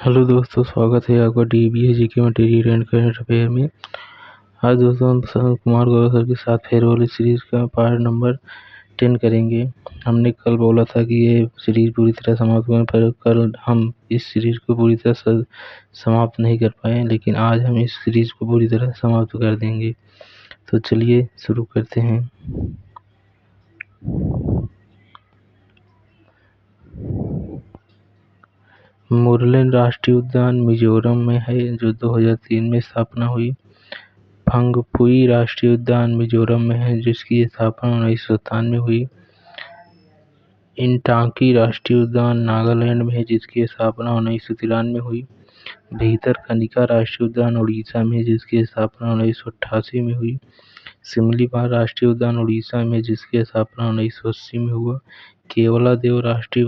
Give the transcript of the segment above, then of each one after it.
Hello दोस्तों, स्वागत है आपका dBA GK material and current affair में। आज दोस्तों हम कुमार गौरव सर के साथ फेयरवेल सीरीज का पार्ट नंबर 10 करेंगे। हमने कल बोला था कि ये सीरीज पूरी तरह समाप्त होने पर कल हम इस सीरीज को पूरी तरह समाप्त नहीं कर पाए, लेकिन आज हम इस सीरीज को पूरी तरह समाप्त कर देंगे। तो चलिए शुरू करते हैं। मुरलेन राष्ट्रीय उद्यान मिजोरम में है, जो 2003 में स्थापना हुई। फंगफुई राष्ट्रीय उद्यान मिजोरम में है, जिसकी स्थापना 1997 में हुई। इंटांकी राष्ट्रीय उद्यान नागालैंड में है, जिसकी स्थापना 1993 में हुई। भीतरकनिका राष्ट्रीय उद्यान उड़ीसा में है, जिसकी स्थापना 1988 में हुई। सिमलीपाल राष्ट्रीय उद्यान उड़ीसा में, जिसकी स्थापना 1980 में हुआ। केवलादेव राष्ट्रीय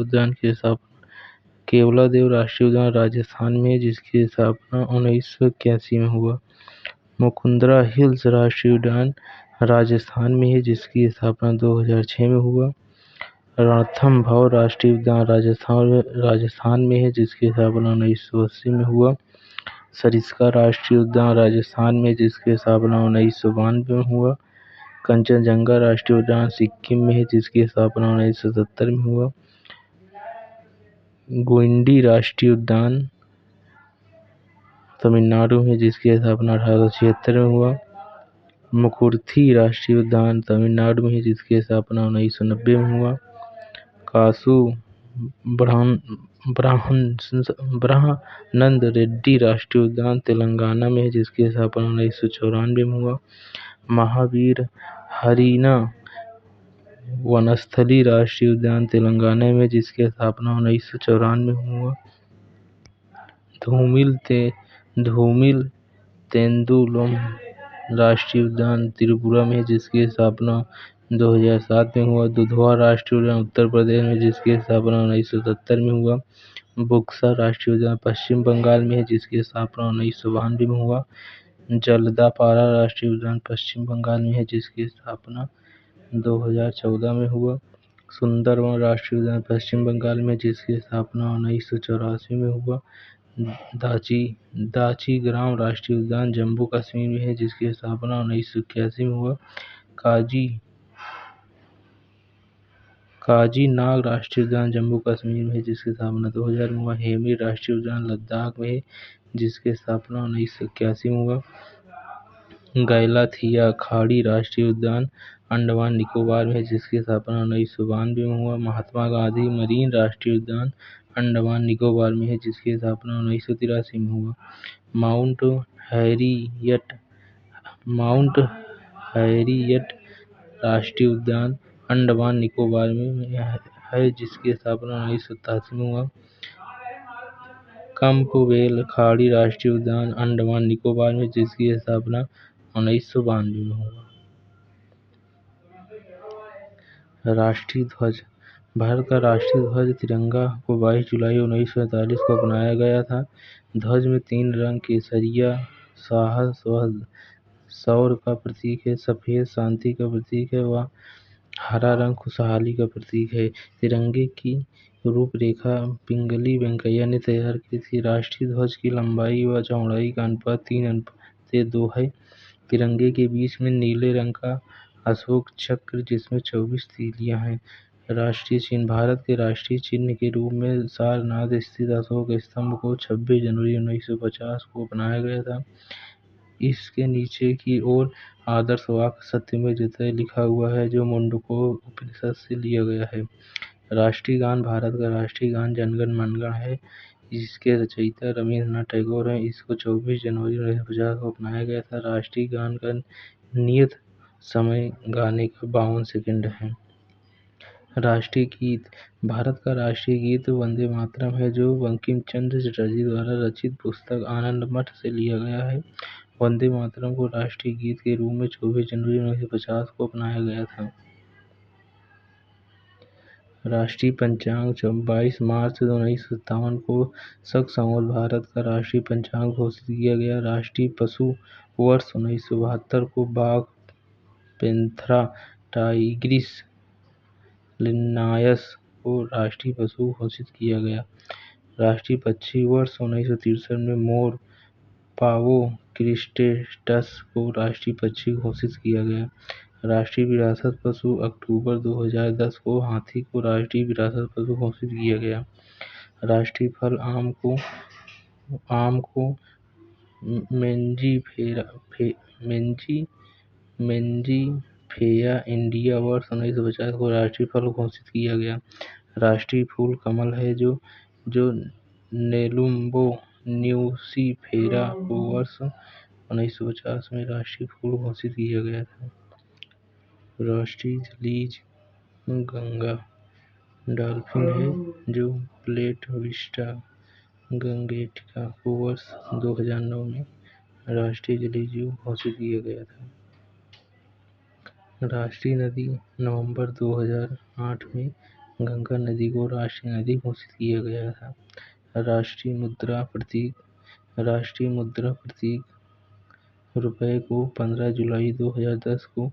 उद्यान राजस्थान में, जिसकी स्थापना 1981 में हुआ। मुकुंदरा हिल्स राष्ट्रीय उद्यान राजस्थान में है, जिसकी स्थापना 2006 में हुआ। रणथंभौर राष्ट्रीय उद्यान राजस्थान में है, जिसकी स्थापना 1980 में हुआ। सरिस्का राष्ट्रीय उद्यान राजस्थान में, जिसकी स्थापना 1992 में हुआ। कंचनजंगा राष्ट्रीय उद्यान सिक्किम में है, जिसकी स्थापना 1970 में हुआ। गुइंडी राष्ट्रीय उद्यान तमिलनाडु में, जिसकी स्थापना 1876 में हुआ। मुकुर्थी राष्ट्रीय उद्यान तमिलनाडु में है, जिसकी स्थापना 1990 में हुआ। कासु ब्रह्मानंद रेड्डी राष्ट्रीय उद्यान तेलंगाना में है, जिसकी स्थापना 1994 में हुआ। महावीर हरीना वनस्थली राष्ट्रीय उद्यान तेलंगाना में, जिसकी स्थापना 1994 में हुआ। धूमिल तेंदुलम राष्ट्रीय उद्यान त्रिपुरा में, जिसकी स्थापना 2007 में हुआ। दुधवा राष्ट्रीय उद्यान उत्तर प्रदेश में, जिसकी स्थापना 1970 में हुआ। बुक्सा राष्ट्रीय उद्यान पश्चिम बंगाल में है, जिसकी स्थापना 1992 में हुआ। जलदापारा राष्ट्रीय उद्यान पश्चिम बंगाल में है, जिसकी स्थापना 2014 में हुआ। सुंदरवन राष्ट्रीय उद्यान पश्चिम बंगाल में, जिसकी स्थापना 1984 में हुआ। दाची ग्राम राष्ट्रीय उद्यान जम्मू कश्मीर में है, जिसकी स्थापना 1981 में हुआ। काजीनाग राष्ट्रीय उद्यान जम्मू कश्मीर में है, जिसकी स्थापना 2000 में हुआ। हेमी राष्ट्रीय उद्यान लद्दाख में है, जिसकी स्थापना 1981 में हुआ। गैलाथिया खाड़ी राष्ट्रीय उद्यान अंडमान निकोबार में है, जिसकी स्थापना 1992 में हुआ। महात्मा गांधी मरीन राष्ट्रीय उद्यान अंडमान निकोबार में है, जिसकी स्थापना 1983 में हुआ। माउंट हैरियट राष्ट्रीय उद्यान अंडमान निकोबार में है, जिसकी स्थापना 1987 में हुआ। कंपवेल खाड़ी राष्ट्रीय उद्यान अंडमान निकोबार में, जिसकी स्थापना 1992 में हुआ। राष्ट्रीय ध्वज। भारत का राष्ट्रीय ध्वज तिरंगा को 22 जुलाई 1947 को अपनाया गया था। ध्वज में 3 रंग केसरिया साहस व शौर्य का प्रतीक है, सफेद शांति का प्रतीक है व हरा रंग खुशहाली का प्रतीक है। तिरंगे की रूपरेखा पिंगली वेंकैया ने तैयार की थी। राष्ट्रीय ध्वज की लंबाई व चौड़ाई का अनुपात 3:2 है। तिरंगे के बीच में नीले रंग का अशोक चक्र, जिसमें 24 तीलियां हैं। राष्ट्रीय चिन्ह। भारत के राष्ट्रीय चिन्ह के रूप में सारनाथ स्थित अशोक स्तंभ को 26 जनवरी 1950 को अपनाया गया था। इसके नीचे की ओर आदर्श वाक्य सत्यमेव जयते लिखा हुआ है, जो मुंडको उपनिषद से लिया गया है। राष्ट्रीय गान। भारत का राष्ट्रीय गान जनगण मनगण है, जिसके रचयिता रवींद्रनाथ टैगोर हैं। इसको 24 जनवरी 1950 को अपनाया गया था। राष्ट्रीय गान का नियत समय गाने का 52 सेकंड है। राष्ट्रीय गीत। भारत का राष्ट्रीय गीत वंदे मातरम है, जो बंकिम चंद्र चटर्जी द्वारा रचित पुस्तक आनंद मठ से लिया गया है। वंदे मातरम को राष्ट्रीय गीत के रूप में 24 जनवरी 1950 को अपनाया गया था। राष्ट्रीय पंचांग। 22 मार्च 1957 को शक संवत भारत का राष्ट्रीय पंचांग घोषित किया गया। राष्ट्रीय पशु। वर्ष 1972 को बाघ पैंथेरा टाइग्रिस लिनायस को राष्ट्रीय पशु घोषित किया गया। राष्ट्रीय पक्षी वर्ष 1963 में मोर पावो क्रिस्टेटस को राष्ट्रीय पक्षी घोषित किया गया। राष्ट्रीय विरासत पशु अक्टूबर 2010 को हाथी को राष्ट्रीय विरासत पशु घोषित किया गया। राष्ट्रीय फल आम को मेंजीफेरा इंडिया वर्ष 1950 को राष्ट्रीय फल घोषित किया गया। राष्ट्रीय फूल कमल है जो नेलुम्बो न्यूसीफेरा को वर्ष 1950 में राष्ट्रीय फूल घोषित किया गया था। राष्ट्रीय जलीय गंगा डॉल्फिन है जो प्लेट विस्टा गंगेटिका को वर्ष 2009 में राष्ट्रीय जलीय जीव घोषित किया गया था। राष्ट्रीय नदी नवंबर 2008 में गंगा नदी को राष्ट्रीय नदी घोषित किया गया था। राष्ट्रीय मुद्रा प्रतीक रुपए को 15 जुलाई 2010 को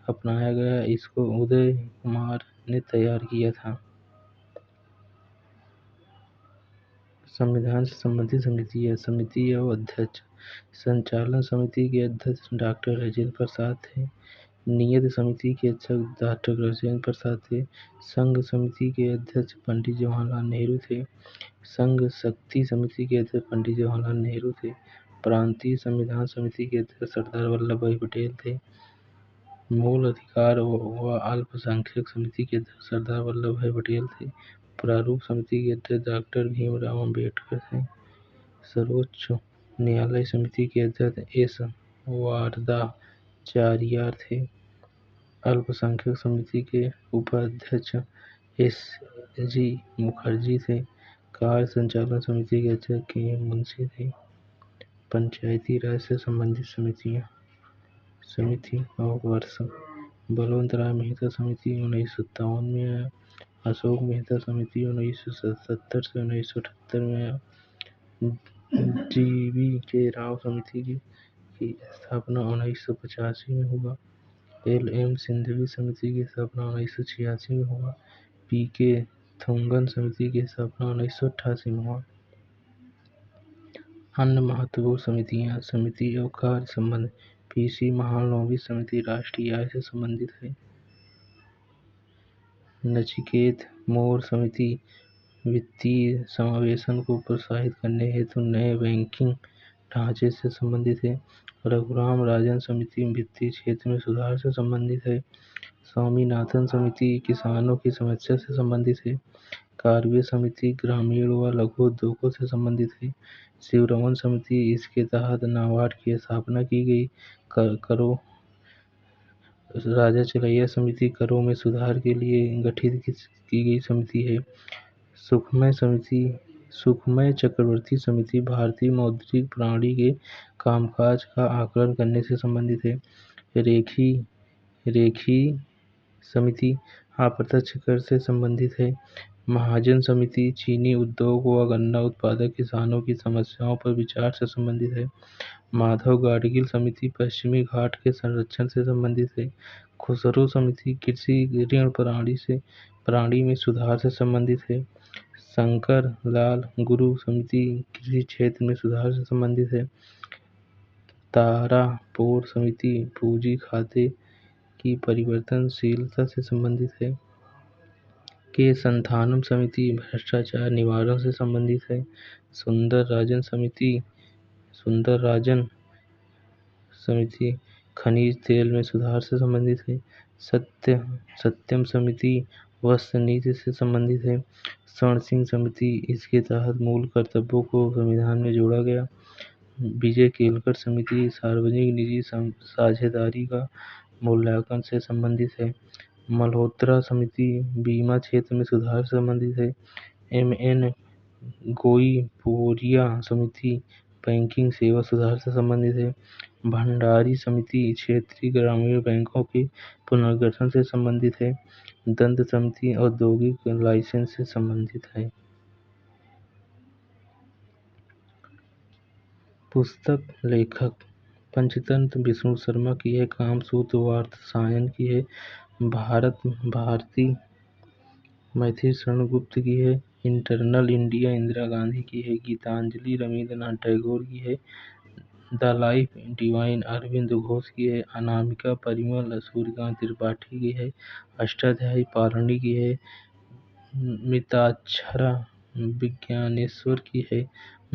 अपनाया गया। इसको उदय कुमार ने तैयार किया था। संविधान से संबंधित समिति एवं अध्यक्ष। संचालन समिति के अध्यक्ष डॉक्टर राजेंद्र प्रसाद थे। नियत समिति के अध्यक्ष डॉक्टर राजेंद्र प्रसाद थे। संघ समिति के अध्यक्ष पंडित जवाहरलाल नेहरू थे। संघ शक्ति समिति के अध्यक्ष पंडित जवाहरलाल नेहरू थे। प्रांतीय संविधान समिति के अध्यक्ष सरदार वल्लभ भाई पटेल थे। मूल अधिकार व अल्पसंख्यक समिति के अध्यक्ष सरदार वल्लभ भाई पटेल थे। प्रारूप समिति के अध्यक्ष डॉक्टर भीमराव अम्बेडकर थे। सर्वोच्च न्यायालय समिति के अध्यक्ष एस वारदाचार्य थे। अल्पसंख्यक समिति के उपाध्यक्ष एस जी मुखर्जी थे। कार्य संचालन समिति के अध्यक्ष के एम मुंशी थे। पंचायती राज से संबंधित समिति और वर्ष। बलवंत राय मेहता समिति 1957 में आया। अशोक मेहता समिति 1970 से 1978 में आया। जीवी के राव समिति की स्थापना 1985 में हुआ। एल एम सिंघवी समिति की स्थापना 1986 में हुआ। पी के थोंगन समिति की स्थापना 1988 में हुआ। अन्य महत्वपूर्ण समितियां समिति और कार्य संबंध। पीसी महालनोबिस समिति राष्ट्रीय आय से संबंधित है। नचिकेत मोर समिति वित्तीय समावेशन को प्रोत्साहित करने हेतु नए बैंकिंग ढांचे से संबंधित है। रघुराम राजन समिति वित्तीय क्षेत्र में सुधार से संबंधित है। स्वामीनाथन समिति किसानों की समस्या से संबंधित है। कार्य समिति ग्रामीण व लघु उद्योगों से संबंधित है। शिवरमन समिति इसके तहत नाबार्ड की स्थापना की गई। करो राजा चलैया समिति करों में सुधार के लिए गठित की गई समिति है। सुखमय चक्रवर्ती समिति भारतीय मौद्रिक प्रणाली के कामकाज का आकलन करने से संबंधित है। रेखी समिति अप्रत्यक्ष कर से संबंधित है। महाजन समिति चीनी उद्योग व गन्ना उत्पादक किसानों की समस्याओं पर विचार से संबंधित है। माधव गाडगिल समिति पश्चिमी घाट के संरक्षण से संबंधित है। खुसरो समिति कृषि ऋण प्रणाली में सुधार से संबंधित है। शंकर लाल गुरु समिति कृषि क्षेत्र में सुधार से संबंधित है। तारापोर समिति पूंजी खाते की परिवर्तनशीलता से संबंधित है। के संथानम समिति भ्रष्टाचार निवारण से संबंधित है। सुंदर राजन समिति खनिज तेल में सुधार से संबंधित है। सत्यम समिति वस्त्र नीति से संबंधित है। स्वर्ण सिंह समिति इसके तहत मूल कर्तव्यों को संविधान में जोड़ा गया। विजय केलकर समिति सार्वजनिक निजी साझेदारी का मूल्यांकन से संबंधित है। मल्होत्रा समिति बीमा क्षेत्र में सुधार से संबंधित है। एम.एन. गोईपोरिया समिति बैंकिंग सेवा सुधार से संबंधित है। भंडारी समिति क्षेत्रीय ग्रामीण बैंकों के पुनर्गठन से संबंधित है। दंत समिति औद्योगिक लाइसेंस से संबंधित है। पुस्तक लेखक पंचतंत्र विष्णु शर्मा की है। कामसूत्र वात्सायन की है। भारती मैथिली शरण गुप्त की है। इंटरनल इंडिया इंदिरा गांधी की है। गीतांजलि रविंद्रनाथ टैगोर की है। The life divine Aurobindo Ghosh की है। अनामिका परिमल सूर्यकांत त्रिपाठी की है। अष्टाध्यायी पारणी की है। मिताक्षरा विज्ञानेश्वर की है।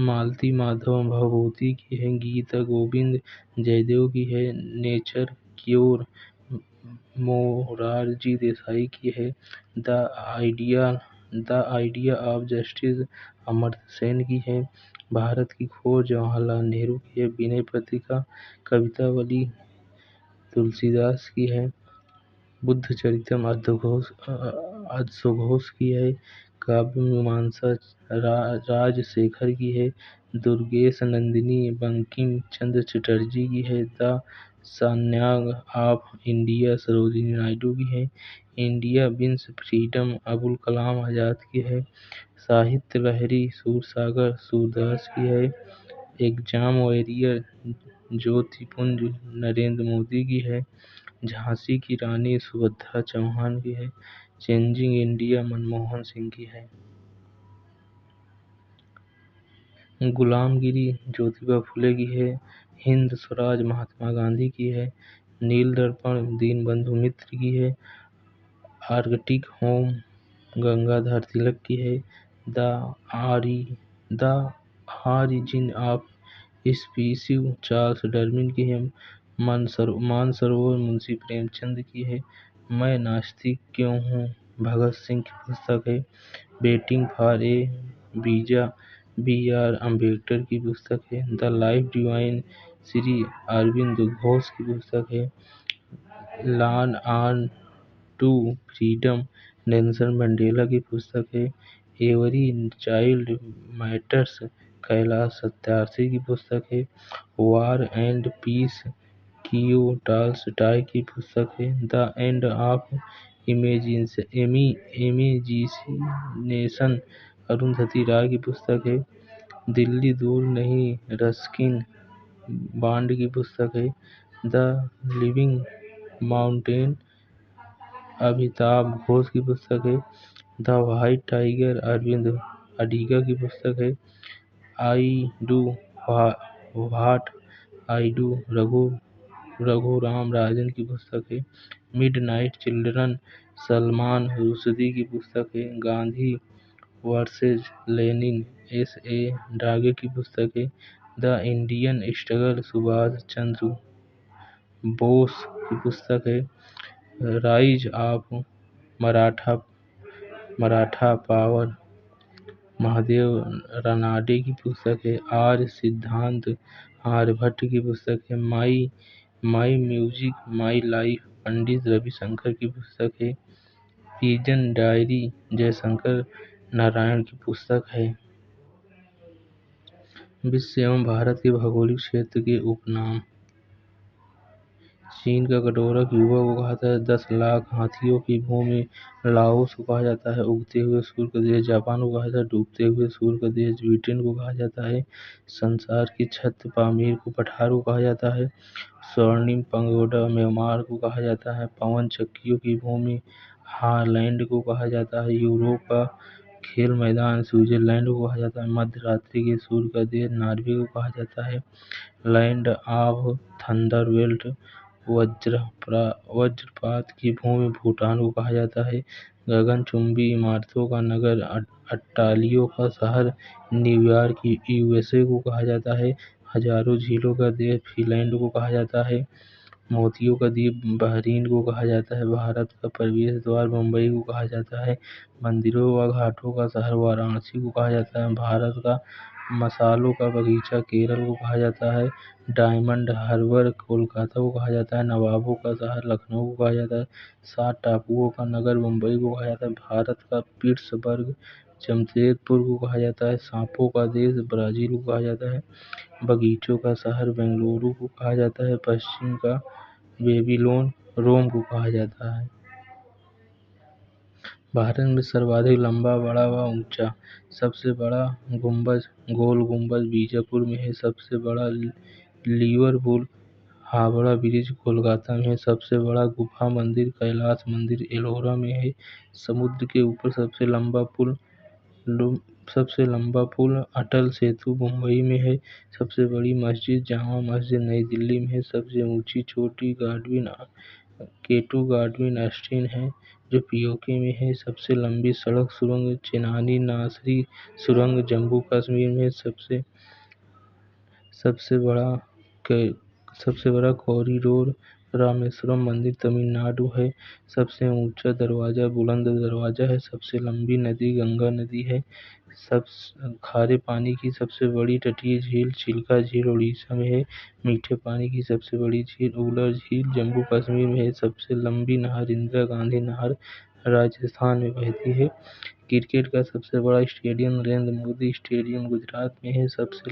मालती माधव भभूति की है। गीता गोविंद जयदेव की है। नेचर क्योर मोरारजी देसाई की है। The idea the idea of justice Amartya Sen की है। भारत की खोज जवाहरलाल नेहरू की है। विनय पत्रिका कवितावली तुलसीदास की है। बुद्ध चरितम अश्वघोष की है। काव्य मीमांसा राजशेखर की है। दुर्गेश नंदिनी बंकिम चंद्र चटर्जी की है। द सन्याग ऑफ इंडिया सरोजिनी नायडू की है। India wins freedom Abul Kalam Azad की है। साहित्य लहरी सूरसागर सूरदास की है। एग्जाम वॉरियर ज्योतिपुंज नरेंद्र मोदी की है। झांसी की रानी सुभद्रा चौहान की है। चेंजिंग इंडिया मनमोहन सिंह की है। गुलामगिरी ज्योतिबा फुले की है। हिंद स्वराज महात्मा गांधी की है। नील दर्पण दीनबंधु मित्र की है। आर्कटिक होम गंगाधर तिलक की है। द आरी the origin of species Charles Darwin की है। मानसरोवर मुंशी प्रेमचंद की है। मैं नास्तिक क्यों हूँ भगत सिंह की पुस्तक है। Waiting for a visa B R Ambedkar की पुस्तक है। The life divine Shri Aurobindo Ghosh की पुस्तक है। Long on to freedom Nelson Mandela की पुस्तक है। Every child matters Kailash Satyarthi की पुस्तक है। वार एंड पीस कियो टॉल्स्टॉय की पुस्तक है। The end of imagination Arundhati Roy की पुस्तक है। दिल्ली दूर नहीं रस्किन बॉन्ड की पुस्तक है। The living mountain Amitav Ghosh की पुस्तक है। The white tiger Aravind Adiga की पुस्तक है। I do what I do Raghuram Rajan की पुस्तक है। मिडनाइट चिल्ड्रन सलमान रुश्दी की पुस्तक है। Gandhi versus Lenin S A डागे की पुस्तक है। The Indian struggle Subhas Chandra Bose की पुस्तक है। Rise of Maratha Maratha power Mahadev Ranade की पुस्तक है। आर्य सिद्धांत आर्यभट्ट की पुस्तक है। My my music my life Pandit Ravi Shankar की पुस्तक है। पिजन डायरी जयशंकर नारायण की पुस्तक है। विश्व एवं भारत के भौगोलिक क्षेत्र के उपनाम। चीन का कटोरा क्यूबा को कहा जाता है। 10 लाख हाथियों की भूमि लाओस को कहा जाता है। उगते हुए सूर्य का देश जापान को कहा जाता है। डूबते हुए सूर्य का देश ब्रिटेन को कहा जाता है। संसार की छत पामीर को पठार को कहा जाता है। स्वर्णिम पंगोडा म्यांमार को कहा जाता है। पवन चक्कियों की भूमि हालैंड को कहा जाता है। यूरोप का खेल मैदान स्विट्जरलैंड को कहा जाता है। मध्य रात्रि के सूर्य का देश नॉर्वे को कहा जाता है। लैंड ऑफ थंडरबोल्ट वज्रपात की भूमि भूटान को कहा जाता है। गगनचुंबी इमारतों का नगर अट्टालियों का शहर न्यूयॉर्क यूएसए को कहा जाता है। हजारों झीलों का देश फिनलैंड को कहा जाता है। मोतियों का द्वीप बहरीन को कहा जाता है। भारत का प्रवेश द्वार मुंबई को कहा जाता है। मंदिरों व घाटों का शहर वाराणसी को कहा जाता है। भारत का मसालों का बगीचा केरल को कहा जाता है। डायमंड हार्बर कोलकाता को कहा जाता है। नवाबों का शहर लखनऊ को कहा जाता है। 7 टापुओं का नगर मुंबई को कहा जाता है। भारत का पिट्सबर्ग जमशेदपुर को कहा जाता है। सांपों का देश ब्राज़ील को कहा जाता है। बगीचों का शहर बेंगलुरु को कहा जाता है। पश्चिम का बेबीलोन रोम को कहा जाता है। भारत में सर्वाधिक लंबा बड़ा व ऊंचा सबसे बड़ा गुंबज गोल गुंबज बीजापुर में है। सबसे बड़ा लिवरपूल हावड़ा ब्रिज कोलकाता में है। सबसे बड़ा गुफा मंदिर कैलाश मंदिर एलोरा में है। समुद्र के ऊपर सबसे लंबा पुल सबसे लंबा पुल अटल सेतु मुंबई में है। सबसे बड़ी मस्जिद जामा मस्जिद नई दिल्ली में है। सबसे ऊंची चोटी गाडविन केटू गाडविन ऑस्टिन है जो पीओके में है। सबसे लंबी सड़क सुरंग चेनानी नासरी सुरंग जम्मू कश्मीर में। सबसे बड़ा सबसे बड़ा कॉरिडोर रामेश्वरम मंदिर तमिलनाडु है। सबसे ऊंचा दरवाजा बुलंद दरवाजा है। सबसे लंबी नदी गंगा नदी है। सब खारे पानी की सबसे बड़ी तटीय झील चिल्का झील उड़ीसा में है। मीठे पानी की सबसे बड़ी झील उलर झील जम्मू कश्मीर में है। सबसे लंबी नहर इंदिरा गांधी नहर राजस्थान में बहती है। क्रिकेट का सबसे बड़ा स्टेडियम नरेंद्र मोदी स्टेडियम गुजरात में है। सबसे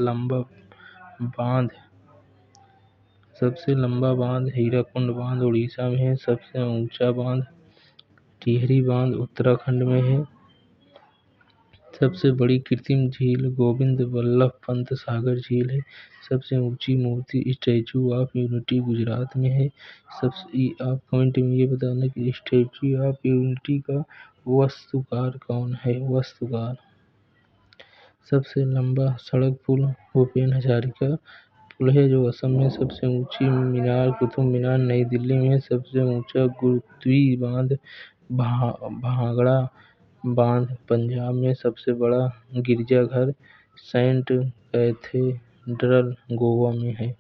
लंबा बांध हीराकुंड बांध उड़ीसा में है। सबसे ऊंचा बांध टिहरी बांध उत्तराखंड में है। सबसे बड़ी कृत्रिम झील गोविंद वल्लभ पंत सागर झील है। सबसे ऊंची मूर्ति स्टैचू ऑफ यूनिटी गुजरात में है। आप कमेंट में ये बताना कि स्टैचू ऑफ यूनिटी का वास्तुकार कौन है। वास्तुकार सबसे लंबा सड़क पुल भूपेन हजारिका पुल है जो असम में। सबसे ऊंची मीनार कुतुब मीनार नई दिल्ली में है। सबसे ऊंचा गुरुद्वी बांध भांगड़ा बांध पंजाब में। सबसे बड़ा गिरजाघर सेंट कैथेड्रल गोवा में है।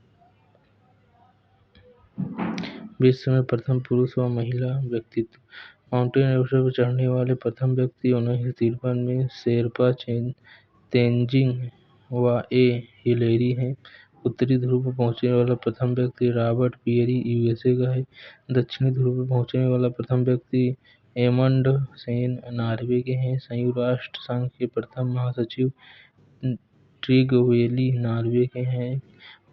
विश्व में प्रथम पुरुष व महिला व्यक्तित्व माउंटेन एवरेस्ट पर चढ़ने वाले प्रथम व्यक्ति 1953 में शेरपा तेंजिंग वाए हिलेरी हैं। उत्तरी ध्रुव पर पहुंचने वाला प्रथम व्यक्ति रॉबर्ट पियरी यूएसए का है। दक्षिणी ध्रुव पर पहुंचने वाला प्रथम व्यक्ति एमंड सेन नॉर्वे के हैं। संयुक्त राष्ट्र संघ के प्रथम महासचिव ट्रिगवेली नॉर्वे के हैं।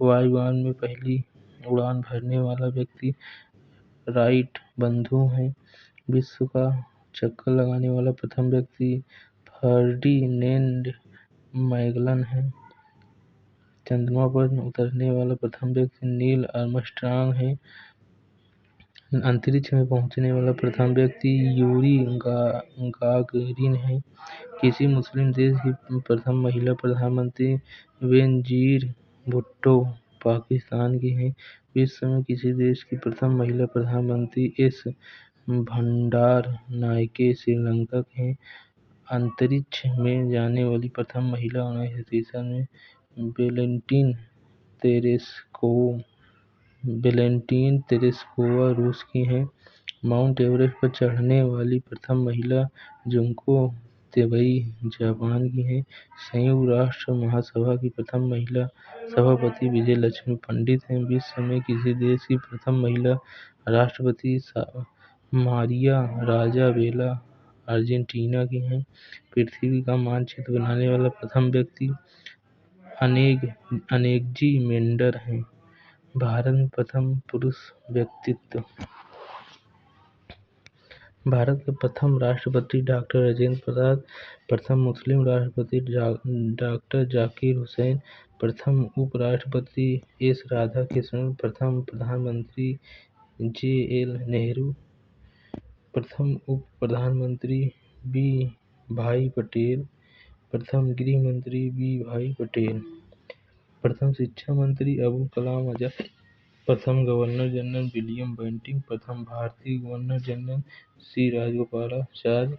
वायुयान में पहली उड़ान भरने वाला व्यक्ति राइट बंधु हैं। विश्व का चक्कर लगाने वाला प्रथम व्यक्ति फर्डिनेंड मैगलन है। चंद्रमा पर उतरने वाला प्रथम व्यक्ति नील आर्मस्ट्रांग है। अंतरिक्ष में पहुंचने वाला प्रथम व्यक्ति यूरी गागरिन है। किसी मुस्लिम देश की प्रथम महिला प्रधानमंत्री बेनजीर भुट्टो पाकिस्तान की हैं। विश्व में किसी देश की प्रथम महिला प्रधानमंत्री एस भंडार नायके श्रीलंका के हैं। अंतरिक्ष में जाने वाली प्रथम महिला 1963 में वेलेंटीन तेरेस्कोवा रूस की हैं। माउंट एवरेस्ट पर चढ़ने वाली प्रथम महिला जुंको तेबई जापान की हैं। संयुक्त राष्ट्र महासभा की प्रथम महिला सभापति विजय लक्ष्मी पंडित हैं। विश्व में किसी देश की प्रथम महिला राष्ट्रपति मारिया राजा वेला अर्जेंटीना की हैं। पृथ्वी का मानचित्र बनाने वाला प्रथम व्यक्ति अनेकजी मेंडर हैं। भारत में प्रथम पुरुष व्यक्तित्व भारत के प्रथम राष्ट्रपति डॉक्टर राजेंद्र प्रसाद। प्रथम मुस्लिम राष्ट्रपति डॉक्टर जाकिर हुसैन। प्रथम उपराष्ट्रपति एस राधाकृष्णन। प्रथम प्रधानमंत्री JL नेहरू। प्रथम उप प्रधानमंत्री बी भाई पटेल। प्रथम गृह मंत्री बी भाई पटेल। प्रथम शिक्षा मंत्री अबुल कलाम आजाद। प्रथम गवर्नर जनरल विलियम बेंटिक। प्रथम भारतीय गवर्नर जनरल सी राजगोपालाचारी।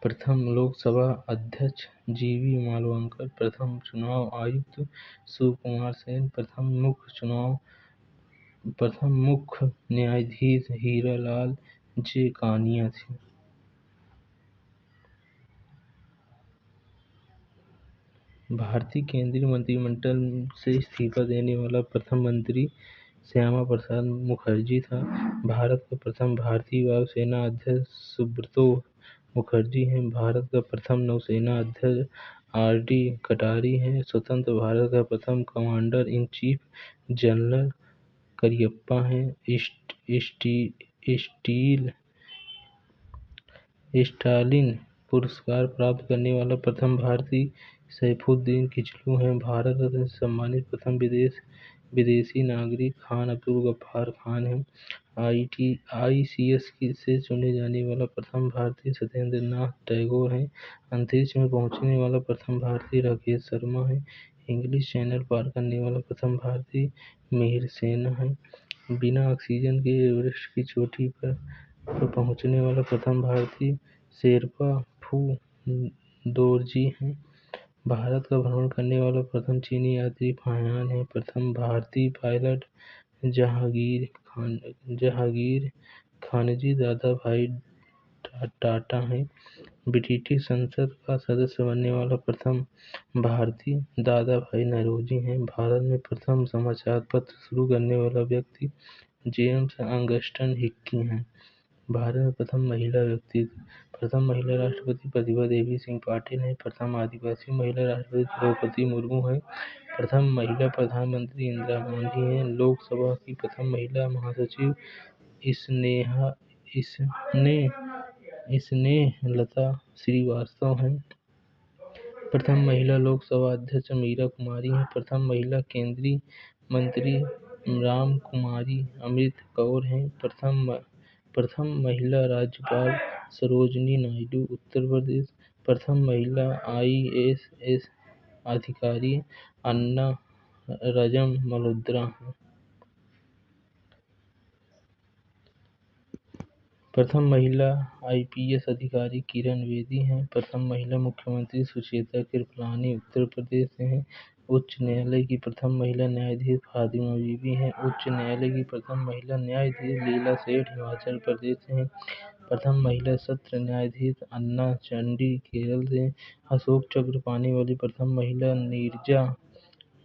प्रथम लोकसभा अध्यक्ष जीवी मालवांकर। प्रथम चुनाव आयुक्त सुकुमार सेन। प्रथम मुख्य न्यायाधीश हीरालाल जे कानिया थे। भारतीय केंद्रीय मंत्रिमंडल से इस्तीफा देने वाला प्रथम मंत्री श्यामा प्रसाद मुखर्जी था। भारत का प्रथम भारतीय वायुसेना अध्यक्ष सुब्रतो मुखर्जी हैं। भारत का प्रथम नौसेना अध्यक्ष RD कटारी हैं। स्वतंत्र भारत का प्रथम commander in chief general Cariappa हैं। स्टालिन पुरस्कार प्राप्त करने वाला प्रथम भारतीय सैफुद्दीन किचलू हैं। भारत रत्न से सम्मानित प्रथम विदेशी नागरिक खान अब्दुल गफ्फार खान हैं। ICS से चुने जाने वाला प्रथम भारतीय सत्येंद्र नाथ टैगोर हैं। अंतरिक्ष में पहुंचने वाला प्रथम भारतीय राकेश शर्मा है। इंग्लिश चैनल पार करने वाला प्रथम भारतीय मिहिर सेन है। बिना ऑक्सीजन के एवरेस्ट की चोटी पर पहुंचने वाला प्रथम भारतीय शेरपा फू दोरजी हैं। भारत का भ्रमण करने वाला प्रथम चीनी यात्री फाहियान है। प्रथम भारतीय पायलट जहांगीर खानजी दादाभाई टाटा हैं। ब्रिटिश संसद का सदस्य बनने वाला प्रथम भारतीय दादाभाई नौरोजी हैं। भारत में प्रथम समाचार पत्र शुरू करने वाला व्यक्ति जेम्स ऑगस्टन हिक्की हैं। भारत में प्रथम महिला राष्ट्रपति प्रतिभा देवी सिंह पाटिल हैं। प्रथम आदिवासी महिला राष्ट्रपति द्रौपदी मुर्मू हैं। प्रथम महिला प्रधानमंत्री इंदिरा गांधी हैं। लोकसभा की प्रथम महिला महासचिव स्नेहलता श्रीवास्तव हैं। प्रथम महिला लोकसभा अध्यक्ष मीरा कुमारी हैं। प्रथम महिला केंद्रीय मंत्री राम कुमारी अमृत कौर हैं। प्रथम महिला राज्यपाल सरोजिनी नायडू उत्तर प्रदेश। प्रथम महिला IAS अधिकारी अन्ना रजम मल्होत्रा हैं। प्रथम महिला IPS अधिकारी किरण बेदी हैं। प्रथम महिला मुख्यमंत्री सुचेता कृपलानी उत्तर प्रदेश से हैं। उच्च न्यायालय की प्रथम महिला न्यायाधीश फातिमा बीबी हैं। उच्च न्यायालय की प्रथम महिला न्यायाधीश लीला सेठ हिमाचल प्रदेश से हैं। प्रथम महिला सत्र न्यायाधीश अन्ना चंडी केरल से। अशोक चक्र पाने वाली प्रथम महिला नीरजा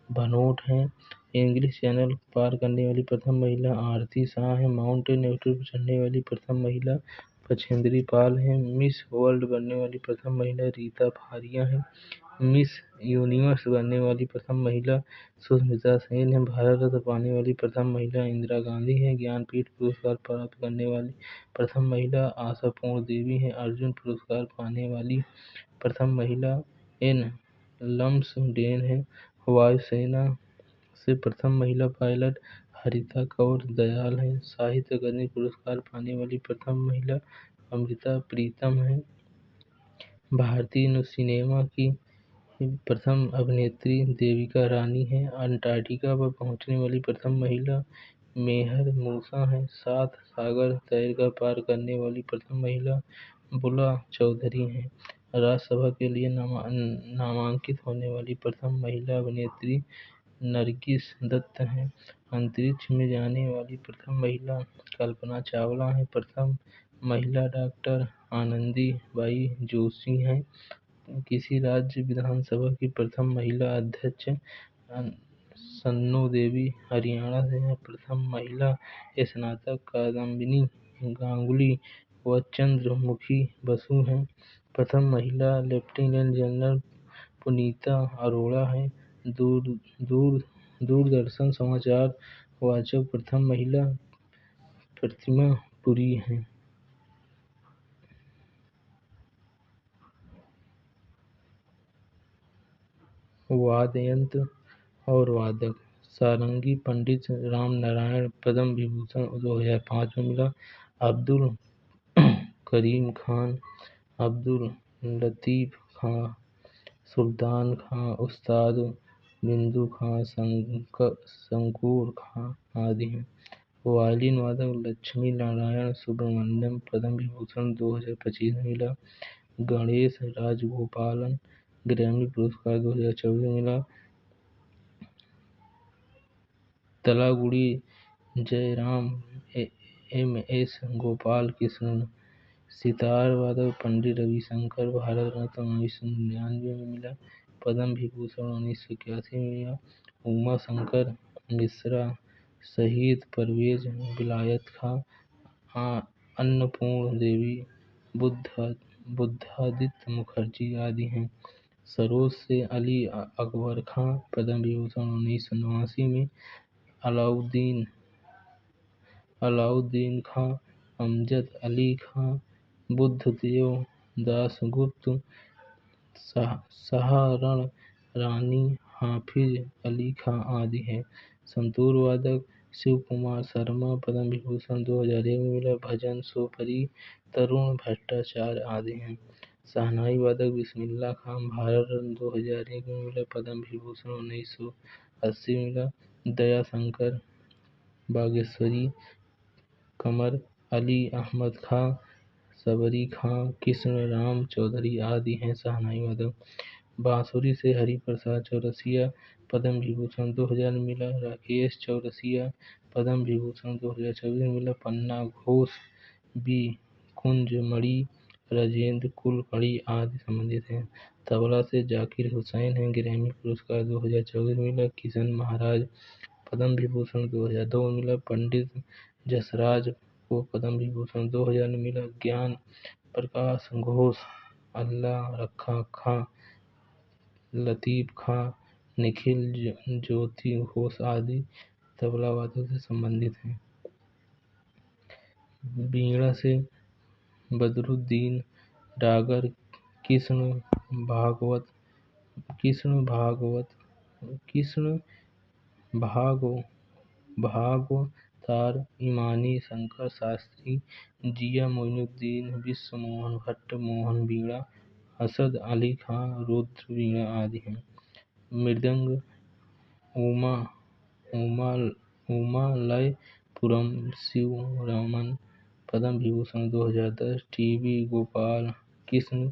भनोट हैं। इंग्लिश चैनल पार करने वाली प्रथम महिला आरती शाह हैं। माउंट एवरेस्ट पर चढ़ने वाली प्रथम महिला बछेंद्री पाल हैं। मिस वर्ल्ड बनने वाली प्रथम महिला रीता फारिया हैं। मिस यूनिवर्स बनने वाली प्रथम महिला सुष्मिता सेन हैं। भारत रत्न पाने वाली प्रथम महिला इंदिरा गांधी हैं। ज्ञानपीठ पुरस्कार प्राप्त करने वाली प्रथम महिला आशापूर्ण देवी हैं। अर्जुन पुरस्कार पाने वाली प्रथम महिला एन लम्सडेन हैं। वायुसेना से प्रथम महिला पायलट हरिता कौर दयाल हैं। साहित्य अकादमी पुरस्कार पाने वाली प्रथम महिला अमृता प्रीतम हैं। भारतीय सिनेमा की प्रथम अभिनेत्री देविका रानी हैं। अंटार्कटिका पर पहुंचने वाली प्रथम महिला मेहर मूसा हैं। 7 सागर तैरकर पार करने वाली प्रथम महिला बुला चौधरी हैं। राज्यसभा के लिए नामांकित होने वाली प्रथम महिला अभिनेत्री नरगिस दत्त हैं। अंतरिक्ष में जाने वाली प्रथम महिला कल्पना चावला हैं। प्रथम महिला डॉक्टर आनंदी बाई जोशी हैं। किसी राज्य विधानसभा की प्रथम महिला अध्यक्ष सन्नो देवी हरियाणा से हैं। प्रथम महिला स्नातक कादम्बिनी गांगुली व चंद्रमुखी बसु हैं। प्रथम महिला लेफ्टिनेंट जनरल पुनीता अरोड़ा हैं। दूरदर्शन समाचार वाचक प्रथम महिला प्रतिमा पुरी हैं। वाद्ययंत्र और वादक सारंगी पंडित राम नारायण पद्म विभूषण 2005 में मिला। अब्दुल करीम खान, अब्दुल लतीफ़ खां, सुल्तान खां, उस्ताद बिंदु खां, शंकूर खां आदि हैं। वायलिन वादक लक्ष्मी नारायण सुब्रमण्यम पद्म विभूषण 2025 में मिला। गणेश राजगोपालन ग्रैमी पुरस्कार 2024 में मिला। तलागुड़ी जयराम MS गोपाल कृष्ण सितार वादक पंडित रविशंकर भारत रत्न 1999 में मिला। पद्म विभूषण 1981 में मिला। उमा शंकर मिश्रा शहीद परवेज विलायत खां अन्नपूर्ण देवी बुद्धादित्य मुखर्जी आदि हैं। सरोज से अली अकबर खां पद्म विभूषण 1989 में। अलाउद्दीन खां अमजद अली खां बुद्धदेव दासगुप्त सहारण रानी हाफिज अली खां आदि हैं। संतूर वादक शिव कुमार शर्मा पद्म विभूषण 2001 में मिला। भजन सोपरी तरुण भट्टाचार्य आदि हैं। शहनाई वादक बिस्मिल्लाह खान भारत रत्न 2001 में मिला। पद्म विभूषण 1980 में मिला। दयाशंकर बागेश्वरी, कमर अली अहमद खां, सबरी खां, कृष्ण राम चौधरी आदि हैं शहनाई वादक। बांसुरी से हरिप्रसाद चौरसिया पद्म विभूषण 2000 में मिला। राकेश चौरसिया पद्म विभूषण 2024 में मिला। पन्ना घोष, बी कुंजमणि, राजेंद्र कुलकर्णी आदि संबंधित हैं। तबला से जाकिर हुसैन हैं ग्रैमी पुरस्कार 2024 में मिला। किशन महाराज पद्म विभूषण 2002 में मिला। पंडित जसराज को पद्म विभूषण 2000 में मिला। ज्ञान प्रकाश घोष, अल्लाह रखा खां, लतीफ खां, निखिल ज्योति घोष आदि तबला वादक से संबंधित हैं। बीड़ा से बदरुद्दीन डागर, कृष्ण भागवत भागवतार इमानी, शंकर शास्त्री, जिया मोइनुद्दीन, विश्व मोहन भट्ट मोहन बीड़ा, असद अली खां रुद्र बीड़ा आदि हैं। मृदंग उमालयपुरम शिवरामन पद्म विभूषण 2010। टीवी गोपाल कृष्ण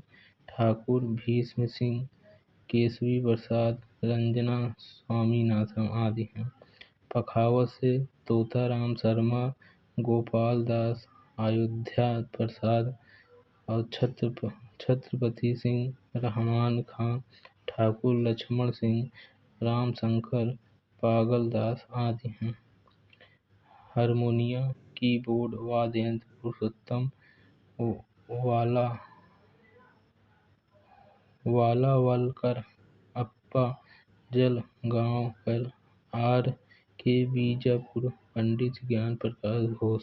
ठाकुर, भीष्म सिंह, केशवी प्रसाद, रंजना स्वामीनाथन आदि हैं। पखावत से तोताराम शर्मा, गोपाल दास, अयोध्या प्रसाद और छत्रपति सिंह, रहमान खां ठाकुर, लक्ष्मण सिंह, रामशंकर, पागल दास आदि हैं। हारमोनियम कीबोर्ड वाद्य यंत्र पुरुषोत्तम वालावलकर, अप्पा जलगांवकर, आर के बीजापुर, पंडित ज्ञान प्रकाश घोष।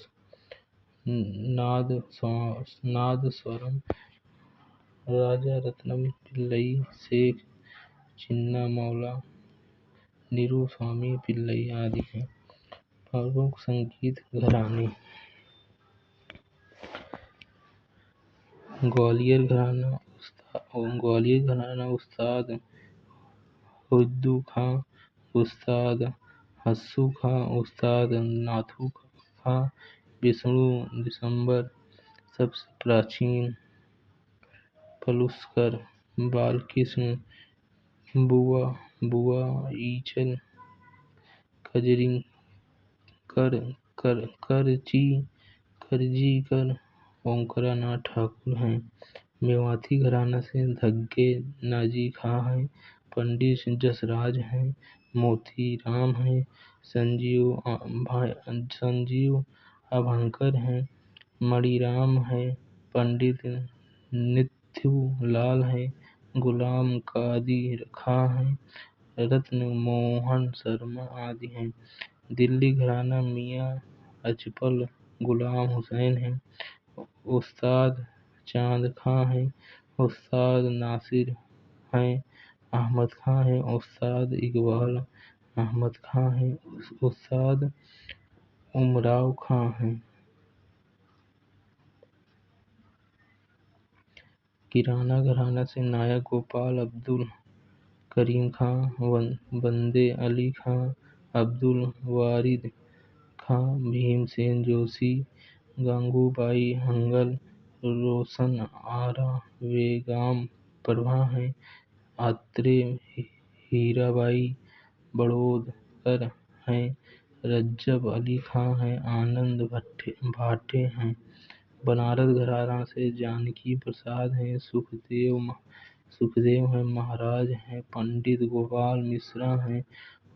नादस्वरम राजारत्नम पिल्लई, शेख चिन्नामौला, निरुस्वामी पिल्लई आदि हैं। प्रमुख संगीत घराने ग्वालियर घराना उस्ताद हुद्दू खां, उस्ताद हस्सू खां, उस्ताद नाथू खां, विष्णु दिसंबर। सबसे प्राचीन पलुस्कर, बालकृष्ण, बुआ ईचल, करजीकर, ओंकारानाथ ठाकुर हैं। मेवाती घराना से धग्गे नाजी खां हैं, पंडित जसराज हैं, मोतीराम हैं, संजीव अभंकर हैं, मणिराम हैं, पंडित निथ्थू लाल हैं, गुलाम कादिर खां हैं, रत्न मोहन शर्मा आदि हैं। दिल्ली घराना मियां अजपल, गुलाम हुसैन हैं, उस्ताद चांद खां हैं, उस्ताद नासिर हैं, अहमद खां हैं, उस्ताद इकबाल अहमद खां हैं, उस्ताद उमराव खां हैं। किराना घराना से नायक गोपाल, अब्दुल करीम खां, बंदे अली खां, अब्दुल वारिद खां, भीमसेन जोशी, गंगूबाई हंगल, रोशन आरा, बेगम प्रभा हैं, आत्रे हीराबाई बड़ौदकर हैं, रज्जब अली खां हैं, आनंद भाटे हैं। बनारस घराना से जानकी प्रसाद हैं, सुखदेव हैं, महाराज हैं, पंडित गोपाल मिश्रा हैं,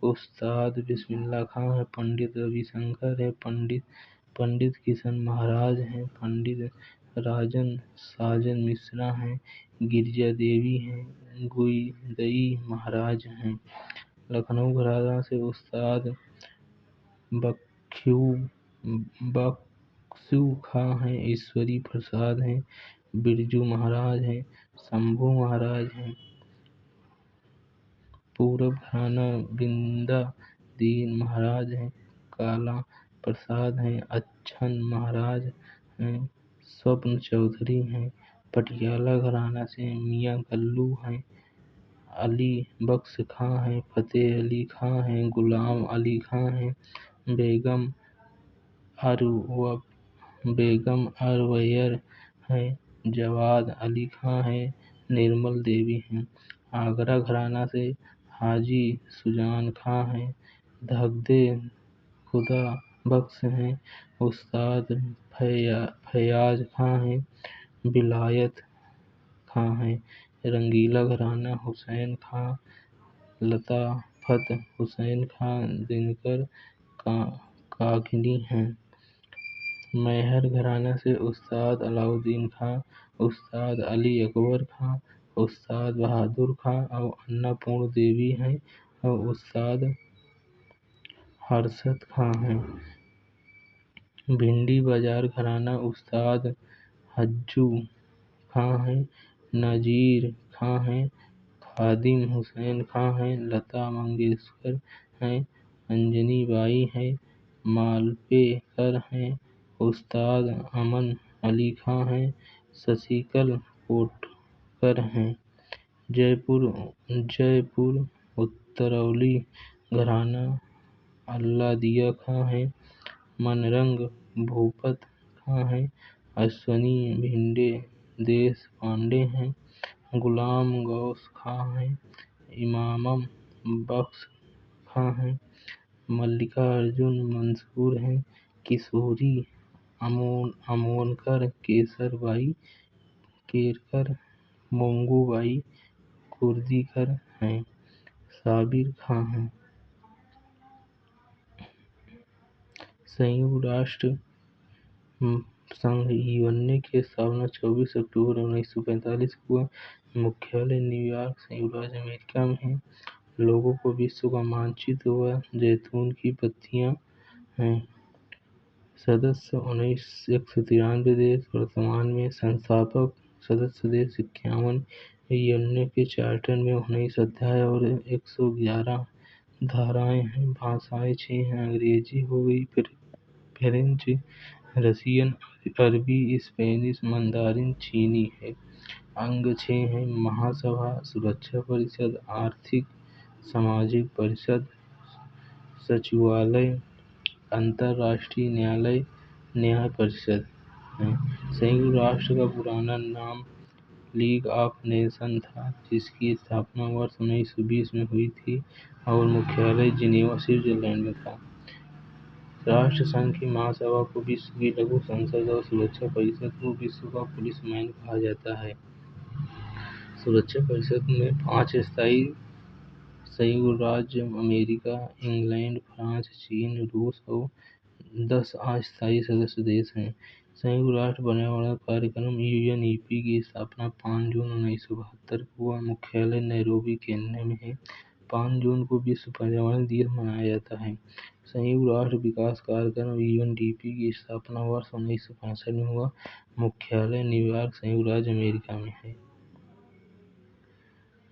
उस्ताद बिस्मिल्लाह खां हैं, पंडित रविशंकर हैं, पंडित किशन महाराज हैं, पंडित साजन मिश्रा हैं, गिरिजा देवी हैं, गुईदई महाराज हैं। लखनऊ घराना से उस्ताद बख्शू खां हैं, ईश्वरी प्रसाद हैं, बिरजू महाराज हैं, शंभू महाराज हैं। पूरब घराना बिंदा दीन महाराज हैं, काला प्रसाद हैं, अच्छन महाराज हैं, स्वप्न चौधरी हैं। पटियाला घराना से मियाँ गल्लू हैं, अली बख्श खां हैं, फतेह अली खां हैं, गुलाम अली खां हैं, बेगम अरवैयर हैं, जवाद अली खां हैं, निर्मल देवी हैं। आगरा घराना से हाजी सुजान खां हैं, धगदे खुदा बख्श हैं, उस्ताद फैयाज खां हैं, विलायत खां हैं। रंगीला घराना हुसैन खां, लताफत हुसैन खां, दिनकर काकनी हैं। मैहर घराना से उस्ताद अलाउद्दीन खां, उस्ताद अली अकबर खां, उस्ताद बहादुर खां और अन्नपूर्ण देवी हैं और उस्ताद हर्षद खां हैं। भिंडी बाजार घराना उस्ताद हज्जू खां हैं, नजीर खां हैं, खादिम हुसैन खां हैं, लता मंगेशकर हैं, अंजनी बाई हैं, मालपेकर हैं, उस्ताद अमन अली खां हैं, शशिकल कोटकर हैं। जयपुर उत्तरौली घराना अल्लादिया खां हैं, मनरंग भूपत खां हैं, अश्वनी भिंडे देश पांडे हैं, गुलाम गौस खां हैं, इमाम बख्श खां हैं, मल्लिकार्जुन मंसूर हैं, किशोरी अमोनकर, केसरबाई केरकर, मोंगूबाई कुर्दीकर हैं, साबिर खां हैं। संयुक्त राष्ट्र संघ यूएनए की स्थापना 24 अक्टूबर 1945 को हुआ। मुख्यालय न्यूयॉर्क, संयुक्त राज्य अमेरिका में है। लोगों को विश्व का मानचित्र व जैतून की पत्तियां हैं। सदस्य 193 देश। वर्तमान में संस्थापक सदस्य देश 51। यूएनए के चार्टर में 19 अध्याय और 111 धाराएं हैं। भाषाएं 6 हैं। अंग्रेजी हो गई, फ्रेंच, रशियन, अरबी, स्पेनिश, मंदारिन, चीनी है। अंग 6 हैं। महासभा, सुरक्षा परिषद, आर्थिक सामाजिक परिषद, सचिवालय, अंतर्राष्ट्रीय न्यायालय, न्याय परिषद है। संयुक्त राष्ट्र का पुराना नाम लीग ऑफ नेशन था, जिसकी स्थापना वर्ष 1920 में हुई थी और मुख्यालय जिनेवा, स्विट्जरलैंड में था। राष्ट्र संघ की महासभा को विश्व की लघु संसद और सुरक्षा परिषद को विश्व का पुलिसमैन कहा जाता है। सुरक्षा परिषद में 5 स्थायी संयुक्त राज्य अमेरिका, इंग्लैंड, फ्रांस, चीन, रूस और 10 अस्थायी सदस्य देश हैं। संयुक्त राष्ट्र पर्यावरण कार्यक्रम यूएनईपी की स्थापना 5 जून 1972 को हुआ। मुख्यालय नैरोबी, केन्या में है। 5 जून को विश्व पर्यावरण दिवस मनाया जाता है। संयुक्त राष्ट्र विकास कार्यक्रम यूएनडीपी की स्थापना वर्ष 1965 में हुआ। मुख्यालय न्यूयॉर्क, संयुक्त राज्य अमेरिका में है।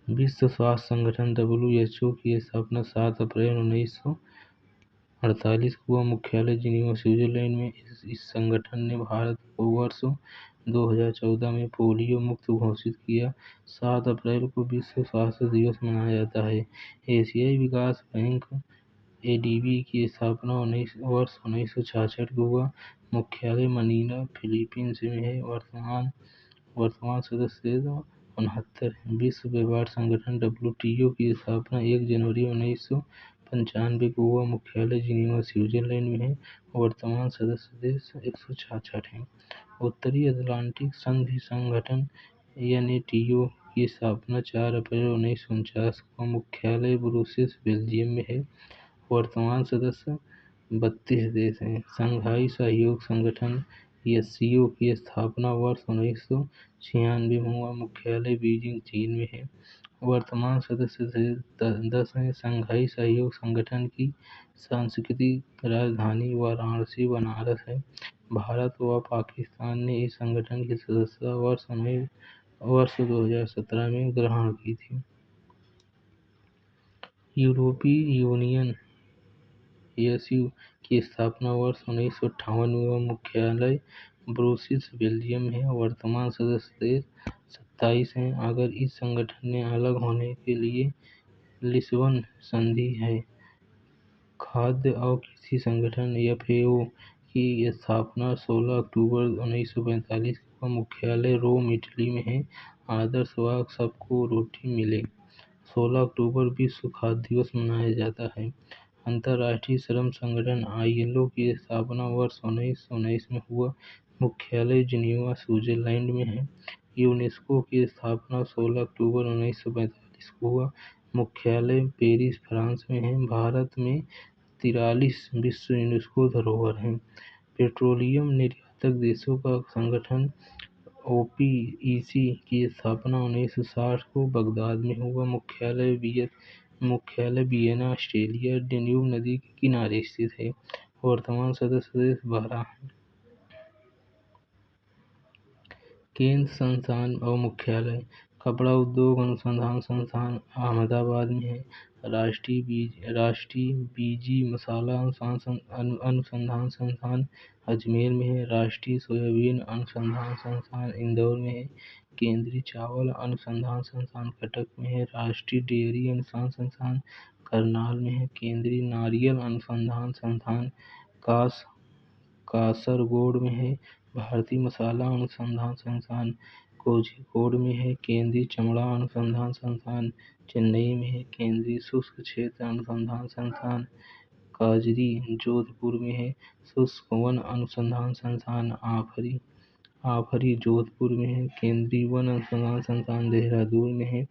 विश्व स्वास्थ्य संगठन WHO की स्थापना 7 अप्रैल 1948 को हुआ। मुख्यालय जिनेवा, स्विट्जरलैंड में। इस संगठन ने भारत को वर्ष 2014 में पोलियो मुक्त घोषित किया। 7 अप्रैल को विश्व स्वास्थ्य दिवस मनाया जाता है। एशियाई विकास बैंक एडीबी की स्थापना वर्ष 1966 को हुआ। मुख्यालय मनीला, फिलीपींस में है। वर्तमान सदस्य 69 हैं। विश्व व्यापार संगठन WTO की स्थापना 1 जनवरी 1995 को हुआ। मुख्यालय जिनेवा, स्विट्जरलैंड में है। वर्तमान सदस्य देश 166 हैं। उत्तरी अटलांटिक संधि संगठन NATO की स्थापना 4 अप्रैल 1949 को। मुख्यालय ब्रुसेल्स, बेल्जियम में है। वर्तमान सदस्य 32 देश हैं। शंघाई सहयोग संगठन SCO की स्थापना वर्ष 1996 में हुआ। मुख्यालय बीजिंग, चीन में है। वर्तमान सदस्य देश 10 हैं। शंघाई सहयोग संगठन की सांस्कृतिक राजधानी वाराणसी, बनारस है। भारत व पाकिस्तान ने इस संगठन की सदस्यता वर्ष 2017 में ग्रहण की थी। यूरोपीय यूनियन की स्थापना वर्ष 1958 में हुआ। मुख्यालय ब्रुसेल्स, बेल्जियम में है। वर्तमान सदस्य देश 27 हैं। अगर इस संगठन ने अलग होने के लिए लिस्बन संधि है। खाद्य और कृषि संगठन एफएओ की स्थापना 16 अक्टूबर 1945 को। मुख्यालय रोम, इटली में है। आदर्श वाक्य सबको रोटी मिले। 16 अक्टूबर विश्व खाद्य दिवस मनाया जाता है। अंतर्राष्ट्रीय श्रम संगठन आईएलओ की स्थापना वर्ष 1919 में हुआ। मुख्यालय जिनेवा, स्विट्जरलैंड में है। यूनेस्को की स्थापना 16 अक्टूबर 1945 को हुआ। मुख्यालय पेरिस, फ्रांस में है। भारत में 43 विश्व यूनेस्को धरोहर हैं। पेट्रोलियम निर्यातक देशों का संगठन ओपीईसी की स्थापना 1960 को बगदाद में हुआ। मुख्यालय वियना, ऑस्ट्रिया, डेन्यूब नदी के किनारे स्थित है। वर्तमान सदस्य देश 12 हैं। केंद्र, संस्थान और मुख्यालय कपड़ा उद्योग अनुसंधान संस्थान अहमदाबाद में है। राष्ट्रीय बीजी मसाला अनुसंधान संस्थान अजमेर में है। राष्ट्रीय सोयाबीन अनुसंधान संस्थान इंदौर में है। केंद्रीय चावल अनुसंधान संस्थान कटक में है। राष्ट्रीय डेयरी अनुसंधान संस्थान करनाल में है। केंद्रीय नारियल अनुसंधान संस्थान कासरगोड में है। भारतीय मसाला अनुसंधान संस्थान कोझिकोड में है। केंद्रीय चमड़ा अनुसंधान संस्थान चेन्नई में है। केंद्रीय शुष्क क्षेत्र अनुसंधान संस्थान काजरी, जोधपुर में है। शुष्क वन अनुसंधान संस्थान आफरी, जोधपुर में है। केंद्रीय वन अनुसंधान संस्थान देहरादून में है।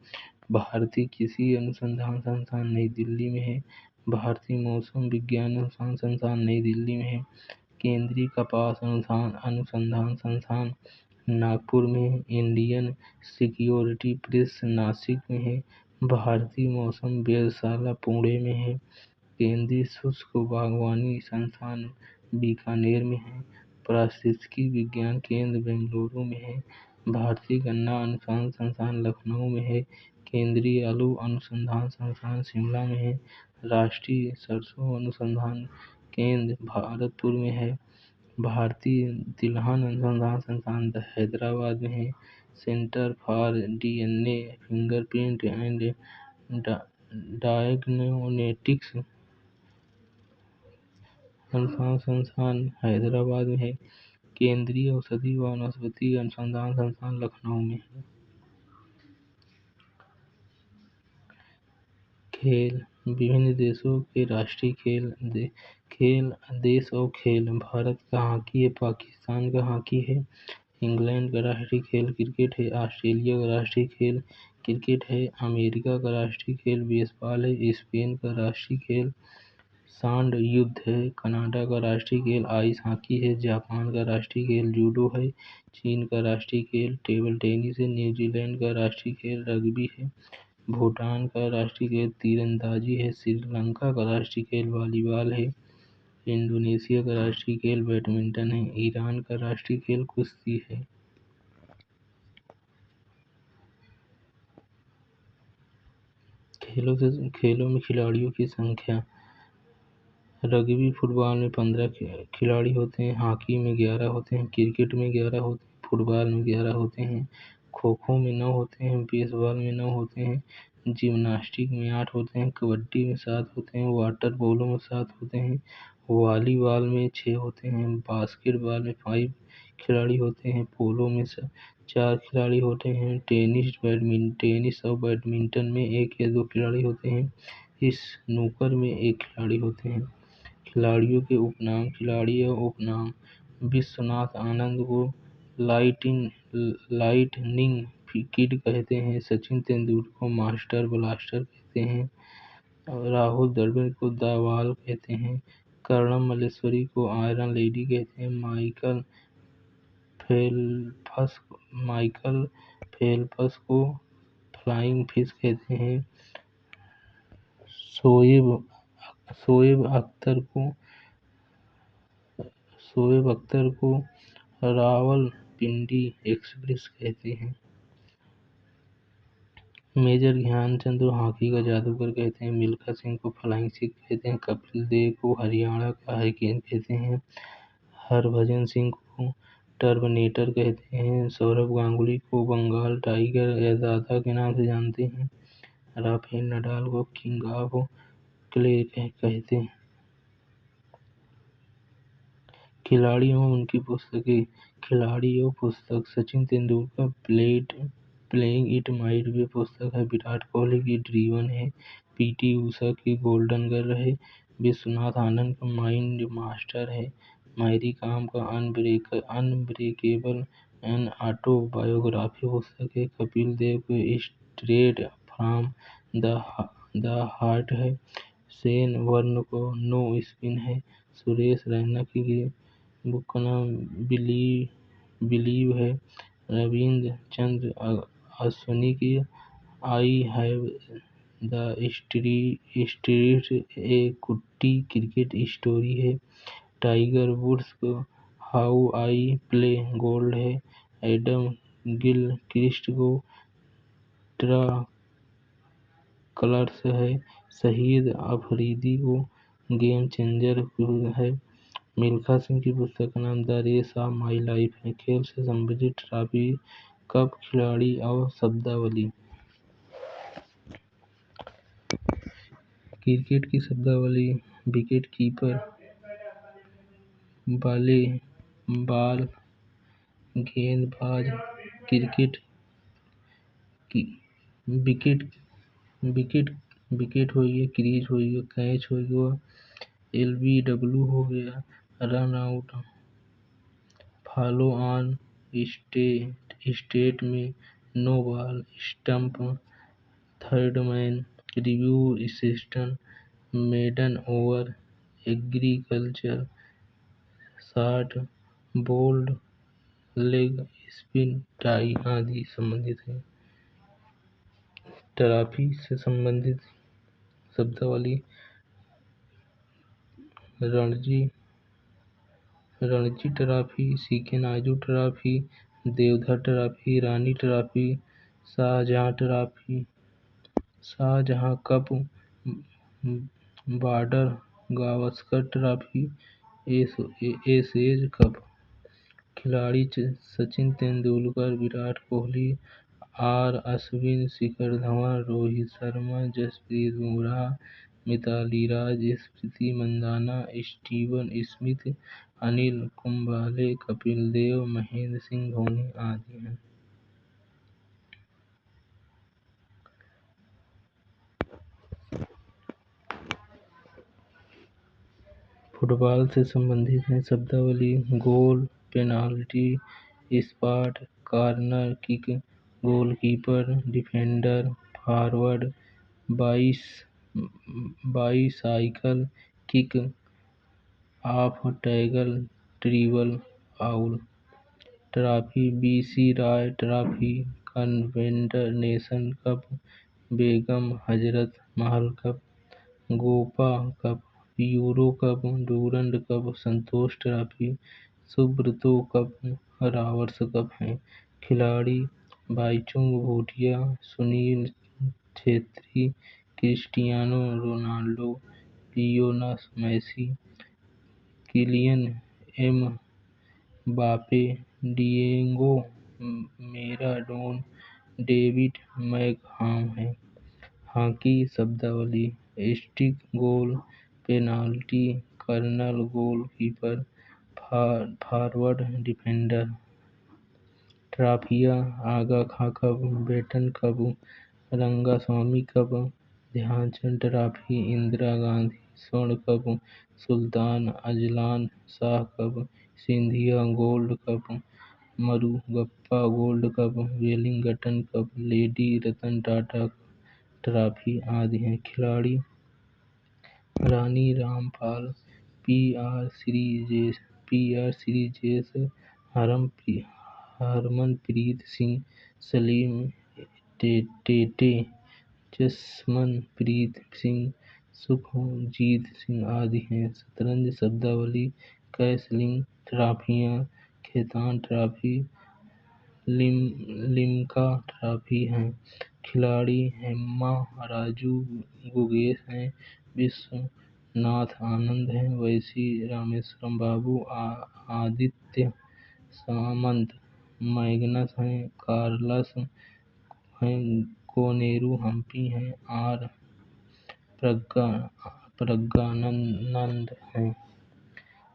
भारतीय कृषि अनुसंधान संस्थान नई दिल्ली में है। भारतीय मौसम विज्ञान अनुसंधान संस्थान नई दिल्ली में है। केंद्रीय कपास अनुसंधान संस्थान नागपुर में है। इंडियन सिक्योरिटी प्रेस नासिक में है। भारतीय मौसम वेधशाला पुणे में है। केंद्रीय शुष्क बागवानी संस्थान बीकानेर में है। पारिस्थितिकी विज्ञान केंद्र बेंगलुरु में है। भारतीय गन्ना अनुसंधान संस्थान लखनऊ में है। केंद्रीय आलू अनुसंधान संस्थान शिमला में है। राष्ट्रीय सरसों अनुसंधान केंद्र भरतपुर में है। भारतीय तिलहन अनुसंधान संस्थान हैदराबाद में है। Centre for DNA fingerprint and diagnostics अनुसंधान संस्थान हैदराबाद में है। केंद्रीय औषधि व वनस्पति अनुसंधान संस्थान लखनऊ में है। खेल विभिन्न देशों के राष्ट्रीय खेल देश और खेल भारत का हॉकी है। पाकिस्तान का हॉकी है। इंग्लैंड का राष्ट्रीय खेल क्रिकेट है। ऑस्ट्रेलिया का राष्ट्रीय खेल क्रिकेट है। अमेरिका का राष्ट्रीय खेल बेसबॉल है। स्पेन का राष्ट्रीय खेल सांड युद्ध है। कनाडा का राष्ट्रीय खेल आइस हॉकी है। जापान का राष्ट्रीय खेल जूडो है। चीन का राष्ट्रीय खेल टेबल टेनिस है। न्यूजीलैंड का राष्ट्रीय खेल रग्बी है। भूटान का राष्ट्रीय खेल तीरंदाजी है। श्रीलंका का राष्ट्रीय खेल वॉलीबॉल है। इंडोनेशिया का राष्ट्रीय खेल बैडमिंटन है। ईरान का राष्ट्रीय खेल कुश्ती है। खेलों में खिलाड़ियों की संख्या रग्बी फुटबॉल में 15 खिलाड़ी होते हैं। हॉकी में 11 होते हैं। क्रिकेट में 11 होते हैं। फुटबॉल में 11 होते हैं। खो खो में 9 होते हैं। बेसबॉल में 9 होते हैं। जिम्नास्टिक में 8 होते हैं। कबड्डी में 7 होते हैं। वाटर पोलो में 7 होते हैं। वॉलीबॉल में 6 होते हैं। बास्केटबॉल में 5 खिलाड़ी होते हैं। पोलो में 4 खिलाड़ी होते हैं। टेनिस और बैडमिंटन में 1 या 2 खिलाड़ी होते हैं। स्नूकर में 1 खिलाड़ी होते हैं। खिलाड़ियों के उपनाम खिलाड़ी और उपनाम विश्वनाथ आनंद को लाइटनिंग किड कहते हैं। सचिन तेंदुलकर को मास्टर ब्लास्टर कहते हैं। राहुल द्रविड़ को द वॉल कहते हैं। कर्णम मल्लेश्वरी को आयरन लेडी कहते हैं। माइकल फेल्प्स को फ्लाइंग फिश कहते हैं। शोएब अख्तर को रावलपिंडी एक्सप्रेस कहते हैं। मेजर ध्यानचंद को हॉकी का जादूगर कहते हैं। मिल्खा सिंह को फ्लाइंग सिख कहते हैं। कपिल देव को हरियाणा का हरिकेन कहते हैं। हरभजन सिंह को टर्मिनेटर कहते हैं। सौरव गांगुली को बंगाल टाइगर या दादा के नाम से जानते हैं। राफेल नडाल को किंग ऑफ क्ले कहते हैं। खिलाड़ी और उनकी पुस्तकें। खिलाड़ी और पुस्तक Sachin Tendulkar playing it might be पुस्तक है। विराट कोहली की ड्रीवन है। पीटी उषा की गोल्डन गर्ल है। विश्वनाथ आनंद का माइंड मास्टर है। मैरी कॉम का अनब्रेकेबल एन ऑटोबायोग्राफी पुस्तक है। कपिल देव को स्ट्रेट फ्रॉम द हार्ट है। शेन वॉर्न को नो स्पिन है। सुरेश रैना की बुक का नाम बिलीव है। रविंद्र चंद्र अश्विनी की आई हैव द स्ट्रीट ए कुट्टी क्रिकेट स्टोरी है। टाइगर वुड्स को हाउ आई प्ले गोल्ड है। एडम गिल क्रिस्ट को ट्रा कलर्स है। शहीद अफरीदी को गेम चेंजर है। मिल्खा सिंह की पुस्तक का नाम the race of my life है। खेल से संबंधित ट्रॉफी कप खिलाड़ी और शब्दावली। क्रिकेट की शब्दावली। विकेट कीपर, बॉल, गेंदबाज। क्रिकेट की विकेट विकेट विकेट हो गया, क्रीज हो गया, कैच हो गया, LBW हो गया, रन आउट, फॉलो ऑन, स्टेट में, no ball, stump, third man, review system, maiden over, agriculture, shot, bowled, leg spin, tie आदि संबंधित है। ट्रॉफी से संबंधित शब्दावली। Ranji trophy, CK Naidu trophy, Deodhar trophy, Rani trophy, Shahjahan cup, Border Gavaskar trophy, Ashes cup. खिलाड़ी Sachin Tendulkar, Virat Kohli, R Ashwin, Shikhar Dhawan, Rohit Sharma, Jasprit Bumrah, Mithali Raj, Smriti Mandhana, Steven Smith, Anil Kumble, Kapil Dev, Mahendra Singh Dhoni आदि हैं। फुटबॉल से संबंधित है शब्दावली। Goal, penalty, spot, corner kick, goalkeeper, defender, forward, bicycle kick, off tackle, dribble, आउल। ट्रॉफी। BC रॉय ट्रॉफी, कन्वेंटर nation cup, Begum Hazrat Mahal cup, गोपा cup, Euro cup, Durand cup, Santosh trophy, Subroto cup, Rovers cup हैं। खिलाड़ी Bhaichung Bhutia, Sunil Chhetri, Cristiano Ronaldo, Lionel Messi, Kylian Mbappe, Diego Maradona, David Beckham हैं। Hockey शब्दावली। Stick, goal, penalty, colonel, goalkeeper, forward, defender. ट्रॉफियाँ। Aga Khan cup, Beighton cup, Rangaswamy cup, Dhyan Chand trophy, Indira Gandhi स्वर्ण cup, Sultan Azlan Shah cup, Scindia gold cup, Murugappa gold cup, Wellington cup, lady Ratan Tata trophy आदि हैं। खिलाड़ी Rani Rampal, PR Sreejesh, Harmanpreet Singh, Salim Tete, Jasmanpreet Singh, Sukhjeet Singh आदि हैं। शतरंज शब्दावली। कैसलिंग ट्रॉफियाँ, खेतान ट्रॉफी, लिम्का ट्रॉफी हैं। खिलाड़ी हेमा राजू गुगेश हैं, विश्वनाथ आनंद हैं, वैसी रामेश्वरम बाबू, आदित्य सामंत, मैग्नस हैं, कार्लस हैं, कोनेरू हम्पी हैं, आर प्रज्ञानंद हैं।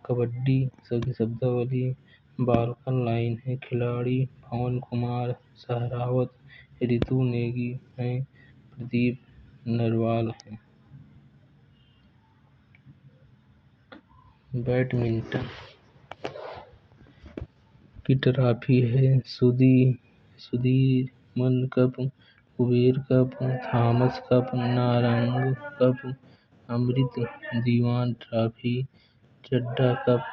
कबड्डी की शब्दावली बालकन लाइन है, खिलाड़ी पवन कुमार सहरावत, ऋतु नेगी हैं, प्रदीप नरवाल हैं। बैडमिंटन की ट्रॉफी है Sudirman cup, Kuber cup, Thomas cup, Narang cup, Amrit Diwan trophy, Chadha cup,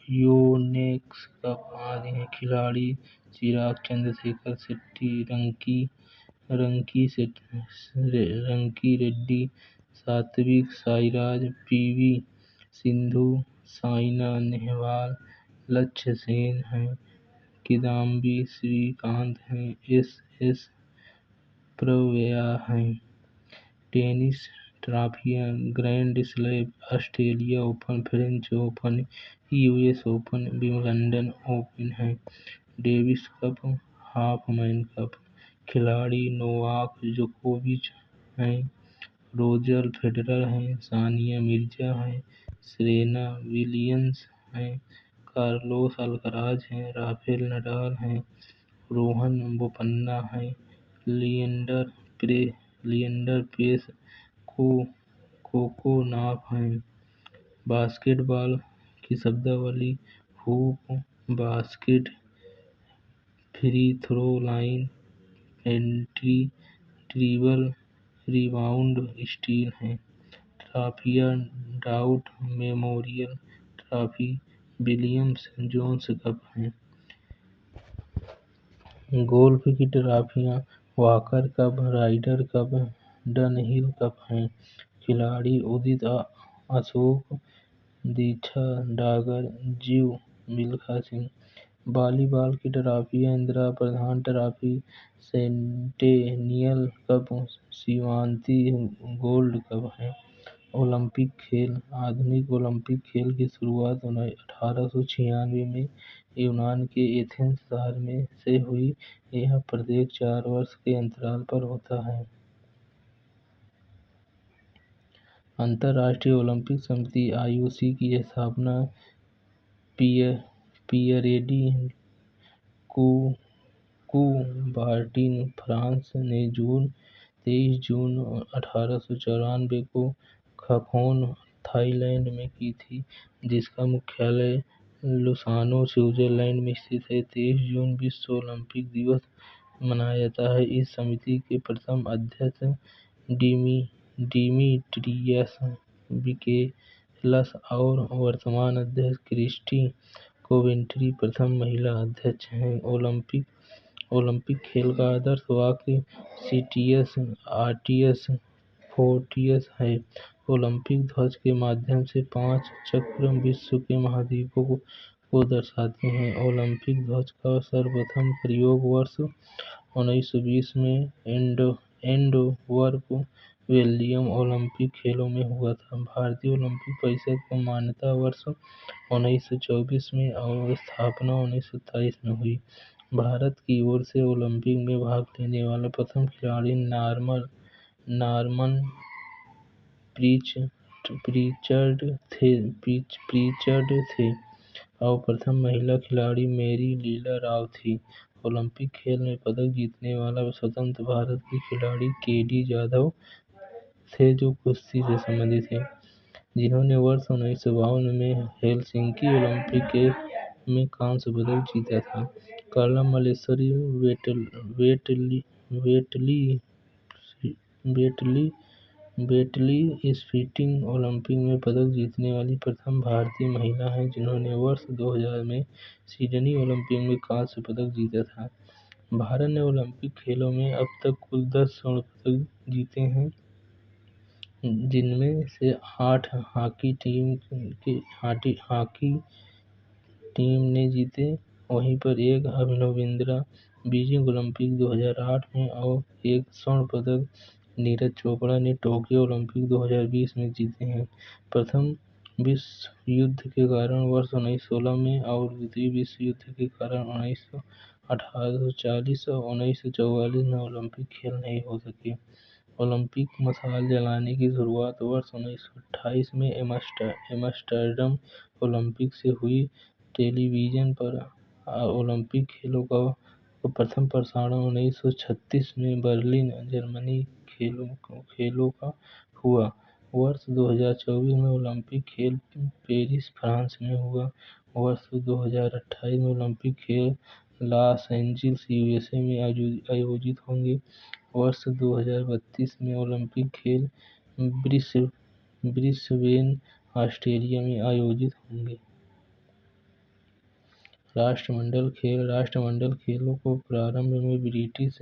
Yonex cup आदि हैं। खिलाड़ी चिराग चंद्रशेखर शेट्टी, रंकी रेड्डी, सात्विक साईराज, पीवी सिंधु, साइना नेहवाल, लक्ष्य सेन हैं, किदाम्बी श्रीकांत हैं, एस प्रवया हैं। टेनिस ट्रॉफियाँ grand slam, Australia open, French open, US open, Wimbledon open हैं। डेविस कप, हॉफमैन कप, खिलाड़ी नोवाक जोकोविच हैं, रोजर फेडरर हैं, सानिया मिर्जा हैं, सेरेना विलियम्स हैं, कार्लोस अल्कराज हैं, राफेल नडाल हैं, रोहन बोपन्ना हैं, लिएंडर पेस, कोको नाफ हैं। बास्केटबॉल की शब्दावली hoop, basket, free throw line, penalty, dribble, rebound, steal हैं। ट्रॉफियाँ डाउट memorial trophy, Williams Jones cup हैं। गोल्फ की ट्रॉफियाँ Walker cup, Ryder cup, Dunhill cup हैं। खिलाड़ी उदित अशोक, दीक्षा डागर, जीव मिल्खा सिंह। वॉलीबॉल की ट्रॉफियाँ Indira Pradhan trophy, centennial cup, Shivanti gold cup हैं। ओलंपिक खेल आधुनिक ओलंपिक खेल की शुरुआत 1896 में यूनान के एथेंस शहर में से हुई। यह प्रत्येक 4 वर्ष के अंतराल पर होता है। अंतर्राष्ट्रीय ओलंपिक समिति (आईओसी) की स्थापना पियरेडी कुबार्टीन, फ्रांस ने 23 जून 1894 को खफोन, थाईलैंड में की थी, जिसका मुख्यालय लुसानो, स्विट्जरलैंड में स्थित है। 23 जून विश्व ओलंपिक दिवस मनाया जाता है। इस समिति के प्रथम अध्यक्ष डिमिट्रियस विकेलस और वर्तमान अध्यक्ष क्रिस्टी कोवेंट्री प्रथम महिला अध्यक्ष हैं। ओलंपिक खेल का आदर्श वाक्य सिटियस आर्टियस फोर्टियस है। ओलंपिक ध्वज के माध्यम से 5 चक्र विश्व के महाद्वीपों को दर्शाते हैं। ओलंपिक ध्वज का सर्वप्रथम प्रयोग वर्ष 1920 में एंटवर्प बेल्जियम ओलंपिक खेलों में हुआ था। भारतीय ओलंपिक परिषद को मान्यता वर्ष 1924 में और स्थापना 1927 में हुई। भारत की ओर से ओलंपिक में भाग लेने वाला प्रथम खिलाड़ी नॉर्मन प्रीचर्ड थे और प्रथम महिला खिलाड़ी मैरी लीला राव थी। ओलंपिक खेल में पदक जीतने वाला स्वतंत्र भारत की खिलाड़ी केडी जाधव थे, जो कुश्ती से संबंधित हैं, जिन्होंने वर्ष 1952 में हेलसिंकी ओलंपिक में कांस्य पदक जीता था। कार्ला मल्लेश्वरी वेटलिफ्टिंग ओलंपिक में पदक जीतने वाली प्रथम भारतीय महिला हैं, जिन्होंने वर्ष 2000 में सिडनी ओलंपिक में कांस्य पदक जीता था। भारत ने ओलंपिक खेलों में अब तक कुल 10 स्वर्ण पदक जीते हैं, जिनमें से 8 हॉकी टीम ने जीते वहीं पर एक अभिनव बिंद्रा बीजिंग ओलंपिक 2008 में और एक स्वर्ण पदक नीरज चोपड़ा ने टोक्यो ओलंपिक 2020 में जीते हैं। प्रथम विश्व युद्ध के कारण वर्ष 1916 में और द्वितीय विश्व युद्ध के कारण 1840 और 1944 में ओलंपिक खेल नहीं हो सके। ओलंपिक मशाल जलाने की शुरुआत वर्ष 1928 में एम्स्टर्डम ओलंपिक से हुई। टेलीविजन पर ओलंपिक खेलों का प्रथम प्रसारण 1936 में बर्लिन जर्मनी खेलों का हुआ। वर्ष 2024 में ओलंपिक खेल पेरिस फ्रांस में हुआ। वर्ष 2028 में ओलंपिक खेल लॉस एंजिल्स यूएसए में आयोजित होंगे। वर्ष 2032 में ओलंपिक खेल ब्रिस्बेन ऑस्ट्रेलिया में आयोजित होंगे। राष्ट्रमंडल खेलों को प्रारंभ में ब्रिटिश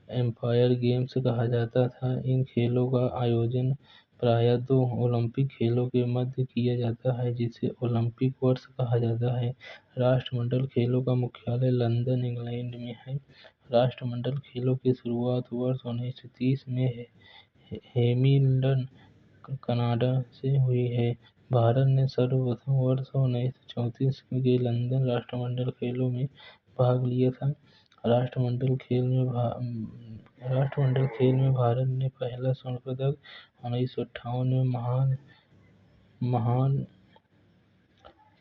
एम्पायर गेम्स कहा जाता था। इन खेलों का आयोजन प्रायः दो ओलंपिक खेलों के मध्य किया जाता है, जिसे ओलंपिक वर्ष कहा जाता है। राष्ट्रमंडल खेलों का मुख्यालय लंदन, इंग्लैंड में है। राष्ट्रमंडल खेलों की शुरुआत वर्ष 1930 में हैमिल्टन, कनाडा से हुई है। भारत ने सर्वप्रथम वर्ष 1934 के लंदन राष्ट्रमंडल खेलों में भाग लिया था। राष्ट्रमंडल खेल में भारत ने पहला स्वर्ण पदक 1958 में महान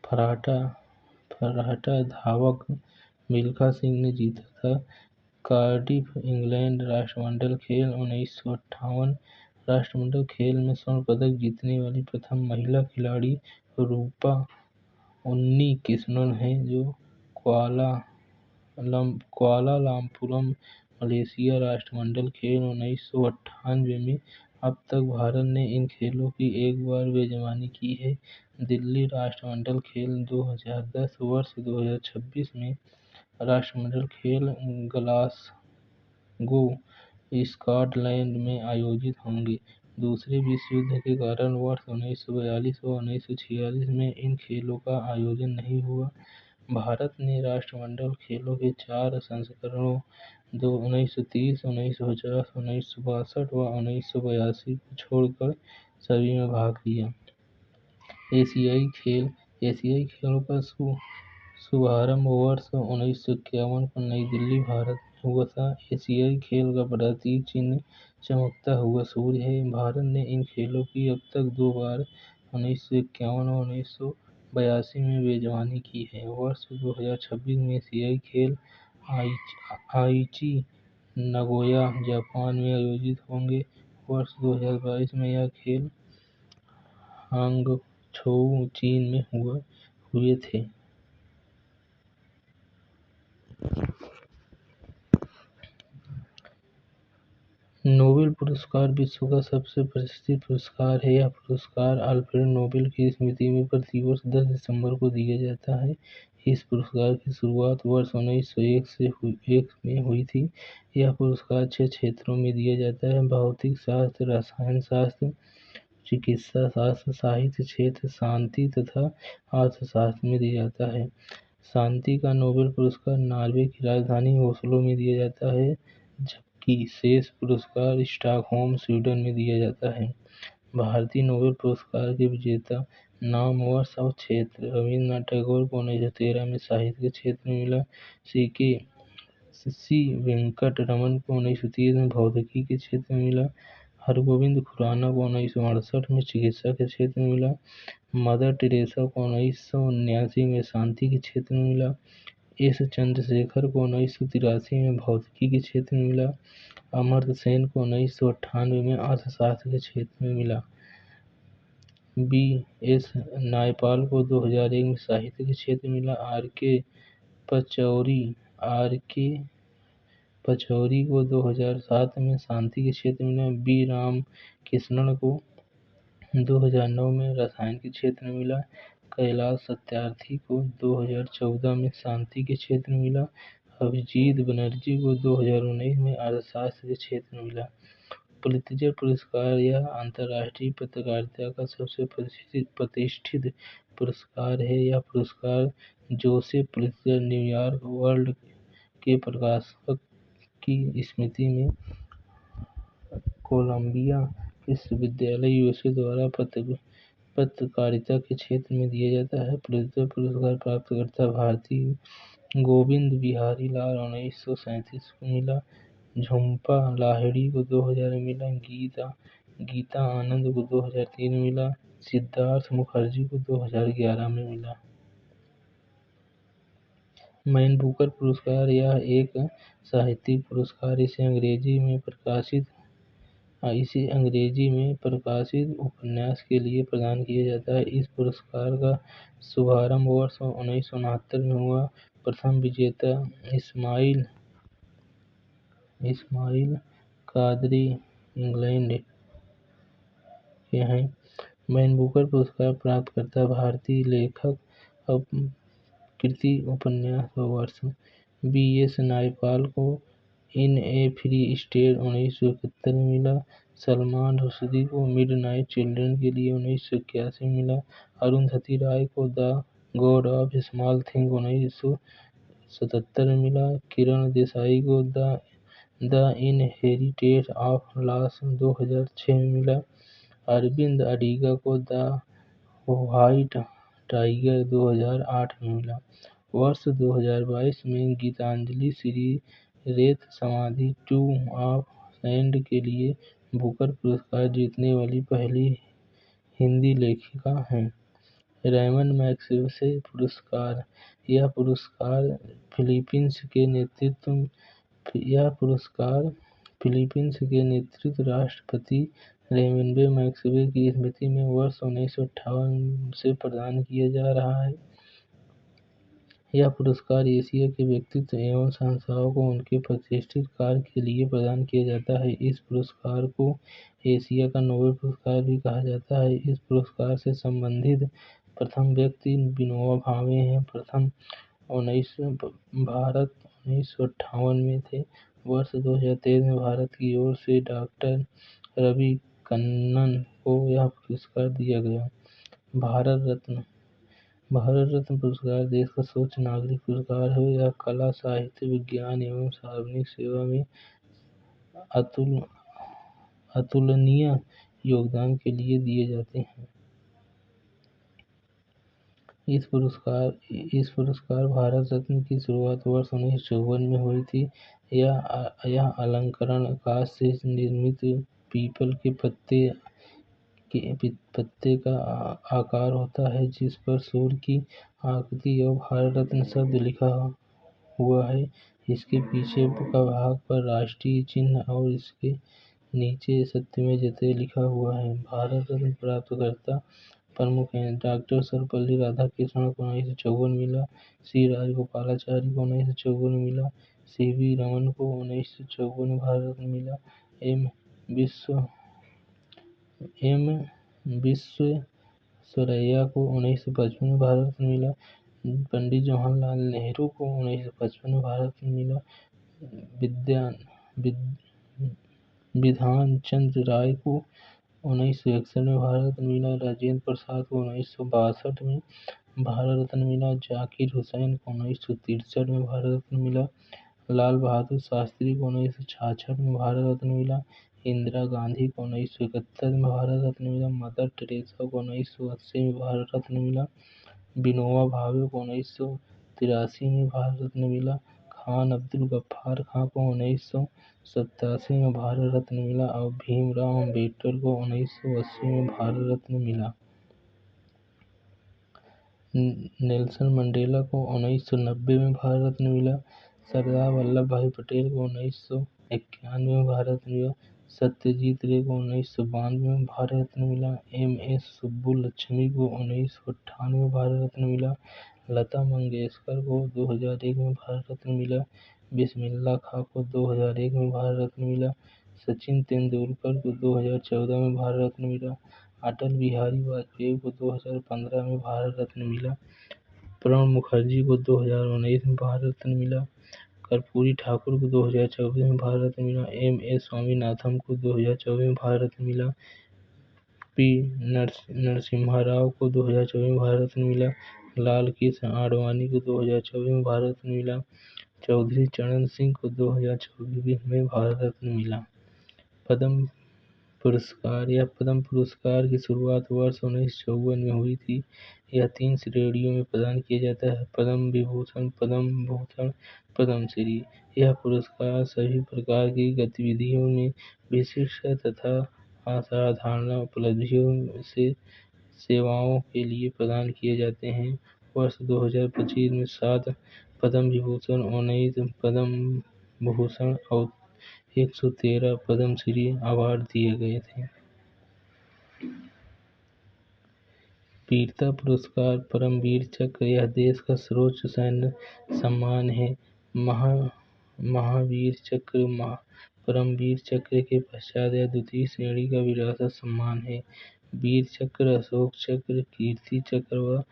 फर्राटा धावक मिल्खा सिंह ने जीता था। कार्डिफ, इंग्लैंड राष्ट्रमंडल खेल 1958 राष्ट्रमंडल खेल में स्वर्ण पदक जीतने वाली प्रथम महिला खिलाड़ी रूपा उन्नीकृष्णन हैं, जो कुआलालंपुरम, मलेशिया राष्ट्रमंडल खेल 1998 में। अब तक भारत ने इन खेलों की एक बार मेजबानी की है। दिल्ली राष्ट्रमंडल खेल 2010 वर्ष 2026 में राष्ट्रमंडल खेल ग्लासगो, स्कॉटलैंड में आयोजित होंगे। दूसरे विश्व युद्ध के कारण वर्ष 1942 और 1946 में इन खेलों का आयोजन नहीं हुआ। भारत ने राष्ट्रमंडल खेलों के 4 संस्करणों 1930, 1950, 1962 व 1982 को छोड़कर सभी में भाग लिया। एशियाई खेलों का शुभारंभ वर्ष 1951 को नई दिल्ली, भारत में हुआ था। एशियाई खेल का प्रतीक चिन्ह चमकता हुआ सूर्य है। भारत ने इन खेलों की अब तक 2 बार 1951 और 1982 में मेजबानी की है। वर्ष 2026 में एशियाई खेल आईची नगोया, जापान में आयोजित होंगे। वर्ष 2022 में यह खेल हांगझोउ, चीन में हुए थे। नोबेल पुरस्कार विश्व का सबसे प्रतिष्ठित पुरस्कार है। यह पुरस्कार अल्फ्रेड नोबेल की स्मृति में प्रतिवर्ष 10 दिसंबर को दिया जाता है। इस पुरस्कार की शुरुआत वर्ष 1901 में हुई थी। यह पुरस्कार 6 क्षेत्रों में दिया जाता है: भौतिक शास्त्र, रसायन शास्त्र, चिकित्सा शास्त्र, साहित्य क्षेत्र, शांति तथा अर्थशास्त्र में दिया जाता है। शांति का नोबेल पुरस्कार नॉर्वे की राजधानी ओस्लो में दिया जाता है, जबकि शेष पुरस्कार स्टॉकहोम, स्वीडन में दिया जाता है। भारतीय नोबेल पुरस्कार के विजेता नाम, वर्ष और क्षेत्र: रविन्द्रनाथ टैगोर को 1913 में साहित्य के क्षेत्र में मिला। सी वेंकट रमन को 1930 में भौतिकी के क्षेत्र में मिला। हरगोविंद खुराना को 1968 में चिकित्सा के क्षेत्र में मिला। मदर टेरेसा को 1979 में शांति के क्षेत्र में मिला। एस चंद्रशेखर को 1983 में भौतिकी के क्षेत्र में मिला। अमर्त्य सेन को 1998 में अर्थशास्त्र के क्षेत्र में मिला। बी एस नायपाल को 2001 में साहित्य के क्षेत्र में मिला। आर के पचौरी को 2007 में शांति के क्षेत्र में मिला। बी रामकृष्णन को 2009 में रसायन के क्षेत्र में मिला। कैलाश सत्यार्थी को 2014 में शांति के क्षेत्र में मिला। अभिजीत बनर्जी को 2019 में अर्थशास्त्र के क्षेत्र में मिला। पुलित्जर पुरस्कार यह अंतर्राष्ट्रीय पत्रकारिता का सबसे प्रतिष्ठित पुरस्कार है। यह पुरस्कार जोसेफ पुलित्जर न्यूयॉर्क वर्ल्ड के प्रकाशक की स्मृति में कोलंबिया विश्वविद्यालय यूएसए द्वारा पत्रकारिता के क्षेत्र में दिया जाता है। पुलित्जर पुरस्कार प्राप्तकर्ता भारतीय गोविंद बिहारी लाल 1937 को मिला, झुम्पा लाहिड़ी को 2000 में मिला, गीता आनंद को 2003 में मिला, सिद्धार्थ मुखर्जी को 2011 में मिला। मैन बुकर पुरस्कार यह एक साहित्यिक पुरस्कार इसे अंग्रेजी में प्रकाशित उपन्यास के लिए प्रदान किया जाता है। इस पुरस्कार का शुभारंभ वर्ष 1969 में हुआ। प्रथम विजेता इस्माइल कादरी इंग्लैंड के हैं। मैन बुकर पुरस्कार प्राप्तकर्ता भारतीय लेखक कृति उपन्यास वर्ष बी.एस. नायपाल को इन ए फ्री स्टेट 1971 में मिला, सलमान रुश्दी को मिडनाइट चिल्ड्रन के लिए 1981 में मिला, अरुंधति राय को the God of small thing 1977 में मिला, किरण देसाई को द इनहेरिटेंस ऑफ लॉस 2006 में मिला, अरविंद अडिगा को द व्हाइट टाइगर 2008 में मिला। वर्ष 2022 में गीतांजलि श्री रेत समाधि टू ऑफ सैंड के लिए बुकर पुरस्कार जीतने वाली पहली हिंदी लेखिका हैं। रेमन मैग्सेसे पुरस्कार यह पुरस्कार फिलीपींस के नेतृत्व राष्ट्रपति रेमन मैग्सेसे की स्मृति में वर्ष 1958 से प्रदान किया जा रहा है। यह पुरस्कार एशिया के व्यक्तित्व एवं संस्थाओं को उनके प्रतिष्ठित कार्य के लिए प्रदान किया जाता है। इस पुरस्कार को एशिया का नोबेल पुरस्कार भी कहा जाता है। इस पुरस्कार से संबंधित प्रथम व्यक्ति विनोबा भावे हैं। प्रथम भारत 1958 में थे। वर्ष 2023 में भारत की ओर से डॉक्टर रवि कन्नन को यह पुरस्कार दिया गया। भारत रत्न पुरस्कार देश का सर्वोच्च नागरिक पुरस्कार है। यह कला, साहित्य, विज्ञान एवं सार्वजनिक सेवा में अतुलनीय योगदान के लिए दिए जाते हैं। इस पुरस्कार भारत रत्न की शुरुआत वर्ष 1954 में हुई थी। यह अलंकरण काष्ठ से निर्मित पीपल के पत्ते का आकार होता है, जिस पर सूर्य की आकृति और भारत रत्न शब्द लिखा हुआ है। इसके पीछे का भाग पर राष्ट्रीय चिन्ह और इसके नीचे सत्यमेव जयते लिखा हुआ है। भारत रत्न प्राप्तकर्ता प्रमुख हैं। डॉक्टर सर्वपल्ली राधाकृष्णन को 1954 मिला, सी राजगोपालाचारी को 1954 में मिला, सी.वी. रमन को 1954 में भारत रत्न मिला, एम. विश्वेश्वरैया को 1955 में भारत रत्न मिला, पंडित जवाहरलाल नेहरू को 1955 में भारत रत्न मिला, बिधान चंद्र राय को 1961 में भारत रत्न मिला, राजेंद्र प्रसाद को 1962 में भारत रत्न मिला, जाकिर हुसैन को 1963 में भारत रत्न मिला, लाल बहादुर शास्त्री को 1966 में भारत रत्न मिला, इंदिरा गांधी को 1971 में भारत रत्न मिला, मदर टेरेसा को 1980 में भारत रत्न मिला, विनोबा भावे को 1983 में भारत रत्न मिला, खान अब्दुल गफ्फार खां को 1987 में भारत रत्न मिला और भीमराव अम्बेडकर को 1980 में भारत रत्न मिला। नेल्सन मंडेला को 1990 में भारत रत्न मिला, सरदार वल्लभ भाई पटेल को 1991 में भारत रत्न मिला, सत्यजीत रे को 1992 में भारत रत्न मिला, एम.एस. सुब्बुलक्ष्मी को 1998 में भारत रत्न मिला, लता मंगेशकर को 2001 में भारत रत्न मिला, बिस्मिल्लाह खां को 2001 में भारत रत्न मिला, सचिन तेंदुलकर को 2014 में भारत रत्न मिला, अटल बिहारी वाजपेयी को 2015 में भारत रत्न मिला, प्रणब मुखर्जी को 2019 में भारत रत्न मिला, कर्पूरी ठाकुर को 2024 में भारत रत्न मिला। M.A. स्वामीनाथन को 2024 में भारत रत्न मिला। P. नरसिम्हा राव को 2024 में भारत रत्न मिला। लाल कृष्ण आडवाणी को 2024 में भारत रत्न मिला। चौधरी चरण सिंह को 2024 में भारत रत्न मिला। पद्म पुरस्कार। यह पद्म पुरस्कार की शुरुआत वर्ष 1954 में हुई थी। यह 3 श्रेणियों में प्रदान किया जाता है: पद्म विभूषण, पद्म भूषण, पद्मश्री। यह पुरस्कार सभी प्रकार की गतिविधियों में विशिष्ट तथा असाधारण उपलब्धियों से सेवाओं के लिए प्रदान किए जाते हैं। वर्ष 2025 में 7 पद्म विभूषण, 19 पद्म भूषण और 113 पद्मश्री अवार्ड दिए गए थे। वीरता पुरस्कार। परमवीर चक्र। यह देश का सर्वोच्च सैन्य सम्मान है। महावीर चक्र, परमवीर चक्र के पश्चात यह द्वितीय श्रेणी का विरासत सम्मान है। वीर चक्र, अशोक चक्र, कीर्ति चक्र व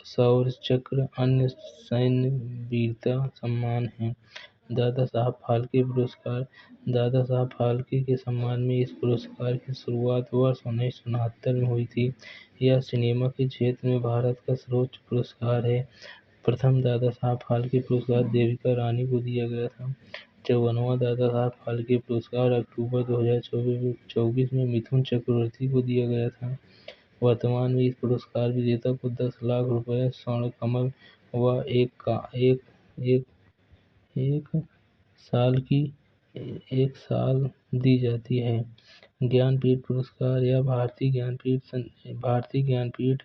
शौर्य चक्र अन्य सैन्य वीरता सम्मान हैं। दादा साहब फाल्के पुरस्कार। दादा साहब फाल्के के सम्मान में इस पुरस्कार की शुरुआत वर्ष 1969 में हुई थी। यह सिनेमा के क्षेत्र में भारत का सर्वोच्च पुरस्कार है। प्रथम दादा साहब फाल्के पुरस्कार देविका रानी को दिया गया था। 54वां दादा साहब फाल्के पुरस्कार अक्टूबर 2024 में मिथुन चक्रवर्ती को दिया गया था। वर्तमान में इस पुरस्कार विजेता को 10 लाख रुपए, स्वर्ण कमल व एक साल दी जाती है। ज्ञानपीठ पुरस्कार। यह भारतीय ज्ञानपीठ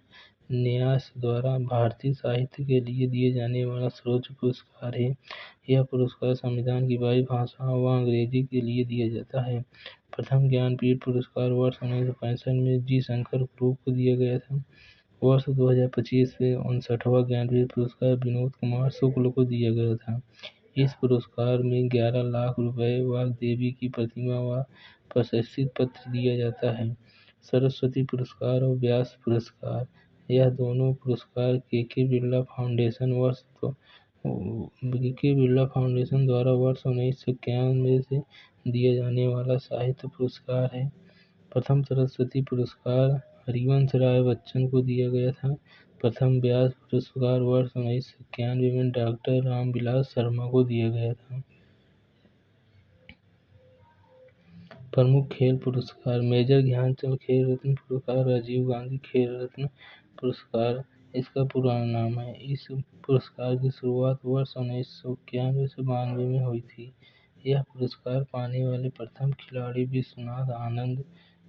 न्यास द्वारा भारतीय साहित्य के लिए दिए जाने वाला सर्वोच्च पुरस्कार है। यह पुरस्कार संविधान की 22 भाषाओं व अंग्रेजी के लिए दिया जाता है। प्रथम ज्ञानपीठ पुरस्कार वर्ष 1965 में जी शंकर कुरूप को दिया गया था। वर्ष 2025 में 59वां ज्ञानपीठ पुरस्कार विनोद कुमार शुक्ल को दिया गया था। इस पुरस्कार में 11 लाख रुपए, वाग्देवी की प्रतिमा व प्रशस्ति पत्र दिया जाता है। सरस्वती पुरस्कार और व्यास पुरस्कार। यह दोनों पुरस्कार के बिरला फाउंडेशन द्वारा वर्ष 1991 से दिया जाने वाला साहित्य पुरस्कार है। प्रथम सरस्वती पुरस्कार हरिवंश राय बच्चन को दिया गया था। प्रथम व्यास पुरस्कार वर्ष 1991 में डॉक्टर रामविलास शर्मा को दिया गया था। प्रमुख खेल पुरस्कार। मेजर ध्यानचंद खेल रत्न पुरस्कार, राजीव गांधी खेल रत्न पुरस्कार इसका पुराना नाम है। इस पुरस्कार की शुरुआत वर्ष 1991 से 92 में हुई थी। यह पुरस्कार पाने वाले प्रथम खिलाड़ी विश्वनाथ आनंद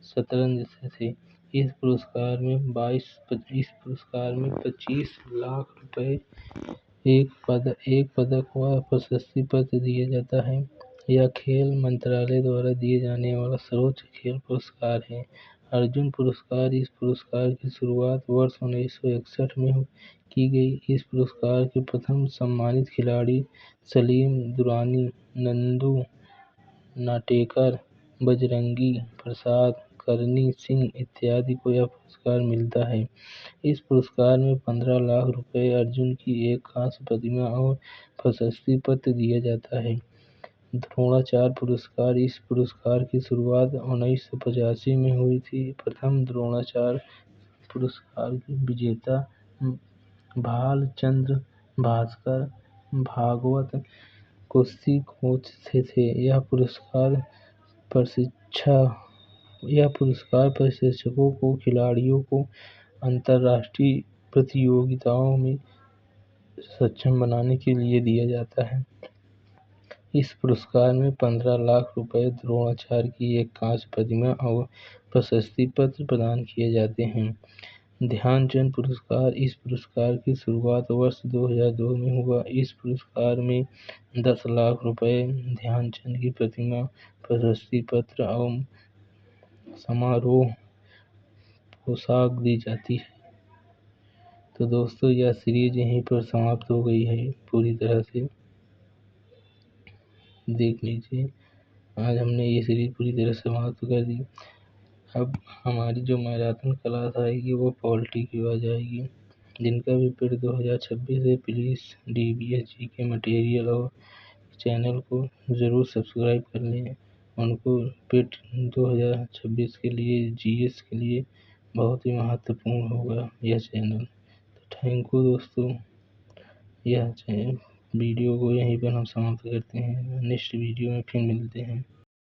शतरंज से थे। इस पुरस्कार में 25 लाख रुपए, एक पदक व प्रशस्ति पत्र दिया जाता है। यह खेल मंत्रालय द्वारा दिए जाने वाला सर्वोच्च खेल पुरस्कार है। अर्जुन पुरस्कार। इस पुरस्कार की शुरुआत वर्ष 1961 में की गई। इस पुरस्कार के प्रथम सम्मानित खिलाड़ी सलीम दुरानी, नंदू नाटेकर, बजरंगी प्रसाद, करनी सिंह इत्यादि को यह पुरस्कार मिलता है। इस पुरस्कार में 15 लाख रुपए, अर्जुन की एक कांस्य प्रतिमा और प्रशस्ति पत्र दिया जाता है। द्रोणाचार्य पुरस्कार। इस पुरस्कार की शुरुआत 1985 में हुई थी। प्रथम द्रोणाचार्य पुरस्कार के विजेता भालचंद्र भास्कर भागवत कुस्ती कोच थे। यह पुरस्कार प्रशिक्षकों को खिलाड़ियों को अंतर्राष्ट्रीय प्रतियोगिताओं में सक्षम बनाने के लिए दिया जाता है। इस पुरस्कार में 15 लाख रुपए, द्रोणाचार्य की एक कांस्य प्रतिमा और प्रशस्ति पत्र प्रदान किए जाते हैं। ध्यानचंद पुरस्कार। इस पुरस्कार की शुरुआत वर्ष 2002 में हुआ। इस पुरस्कार में 10 लाख रुपए, ध्यानचंद की प्रतिमा, प्रशस्ति पत्र और समारोह पोशाक दी जाती है। तो दोस्तों यह सीरीज यहीं पर समाप्त हो गई है पूरी तरह से। देख लीजिए, आज हमने ये सीरीज पूरी तरह से समाप्त कर दी। अब हमारी जो मैराथन क्लास आएगी वो पॉलिटी की आ जाएगी। जिनका भी पेट 2026 है प्लीज़ DBS जी के मटेरियल और चैनल को ज़रूर सब्सक्राइब कर लें। उनको पेट 2026 के लिए GS के लिए बहुत ही महत्वपूर्ण होगा यह चैनल। तो थैंक यू दोस्तों, यह वीडियो को यहीं पर हम समाप्त करते हैं। नेक्स्ट वीडियो में फिर मिलते हैं।